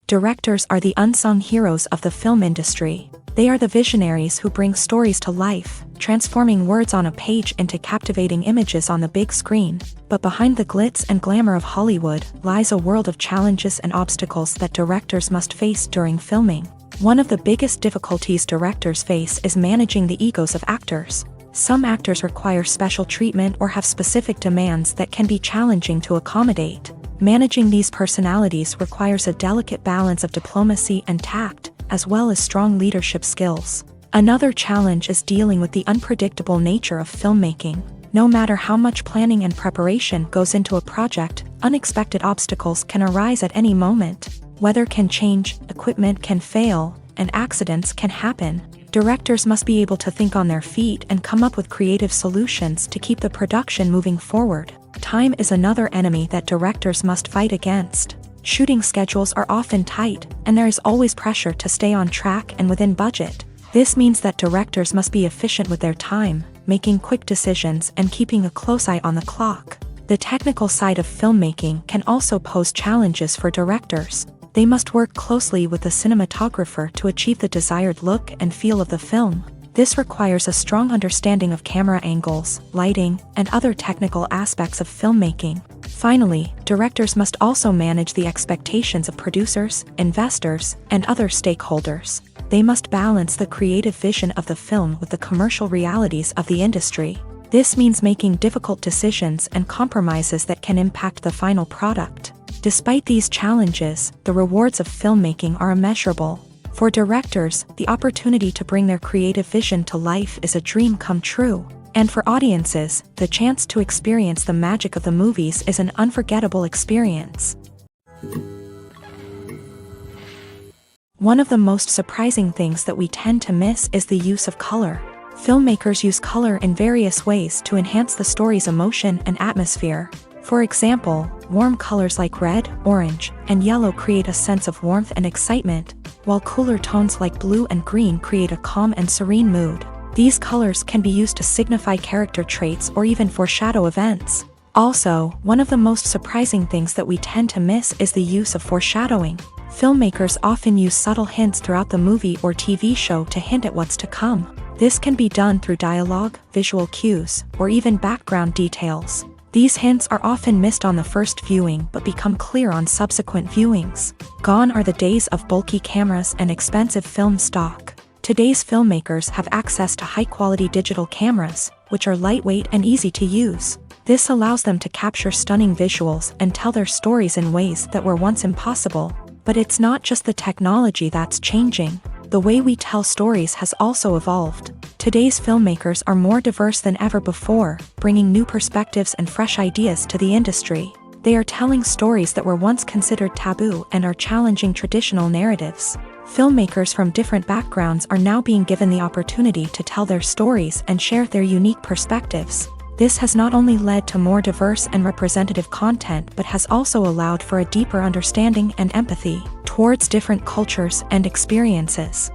Directors are the unsung heroes of the film industry. They are the visionaries who bring stories to life, transforming words on a page into captivating images on the big screen. But behind the glitz and glamour of Hollywood lies a world of challenges and obstacles that directors must face during filming. One of the biggest difficulties directors face is managing the egos of actors. Some actors require special treatment or have specific demands that can be challenging to accommodate. Managing these personalities requires a delicate balance of diplomacy and tact, as well as strong leadership skills. Another challenge is dealing with the unpredictable nature of filmmaking. No matter how much planning and preparation goes into a project, unexpected obstacles can arise at any moment. Weather can change, equipment can fail, and accidents can happen. Directors must be able to think on their feet and come up with creative solutions to keep the production moving forward. Time is another enemy that directors must fight against. Shooting schedules are often tight, and there is always pressure to stay on track and within budget. This means that directors must be efficient with their time, making quick decisions and keeping a close eye on the clock. The technical side of filmmaking can also pose challenges for directors. They must work closely with the cinematographer to achieve the desired look and feel of the film. This requires a strong understanding of camera angles, lighting, and other technical aspects of filmmaking. Finally, directors must also manage the expectations of producers, investors, and other stakeholders. They must balance the creative vision of the film with the commercial realities of the industry. This means making difficult decisions and compromises that can impact the final product. Despite these challenges, the rewards of filmmaking are immeasurable. For directors, the opportunity to bring their creative vision to life is a dream come true. And for audiences, the chance to experience the magic of the movies is an unforgettable experience. One of the most surprising things that we tend to miss is the use of color. Filmmakers use color in various ways to enhance the story's emotion and atmosphere. For example, warm colors like red, orange, and yellow create a sense of warmth and excitement, while cooler tones like blue and green create a calm and serene mood. These colors can be used to signify character traits or even foreshadow events. Also, one of the most surprising things that we tend to miss is the use of foreshadowing. Filmmakers often use subtle hints throughout the movie or TV show to hint at what's to come. This can be done through dialogue, visual cues, or even background details. These hints are often missed on the first viewing but become clear on subsequent viewings. Gone are the days of bulky cameras and expensive film stock. Today's filmmakers have access to high-quality digital cameras, which are lightweight and easy to use. This allows them to capture stunning visuals and tell their stories in ways that were once impossible. But it's not just the technology that's changing. The way we tell stories has also evolved. Today's filmmakers are more diverse than ever before, bringing new perspectives and fresh ideas to the industry. They are telling stories that were once considered taboo and are challenging traditional narratives. Filmmakers from different backgrounds are now being given the opportunity to tell their stories and share their unique perspectives. This has not only led to more diverse and representative content but has also allowed for a deeper understanding and empathy towards different cultures and experiences.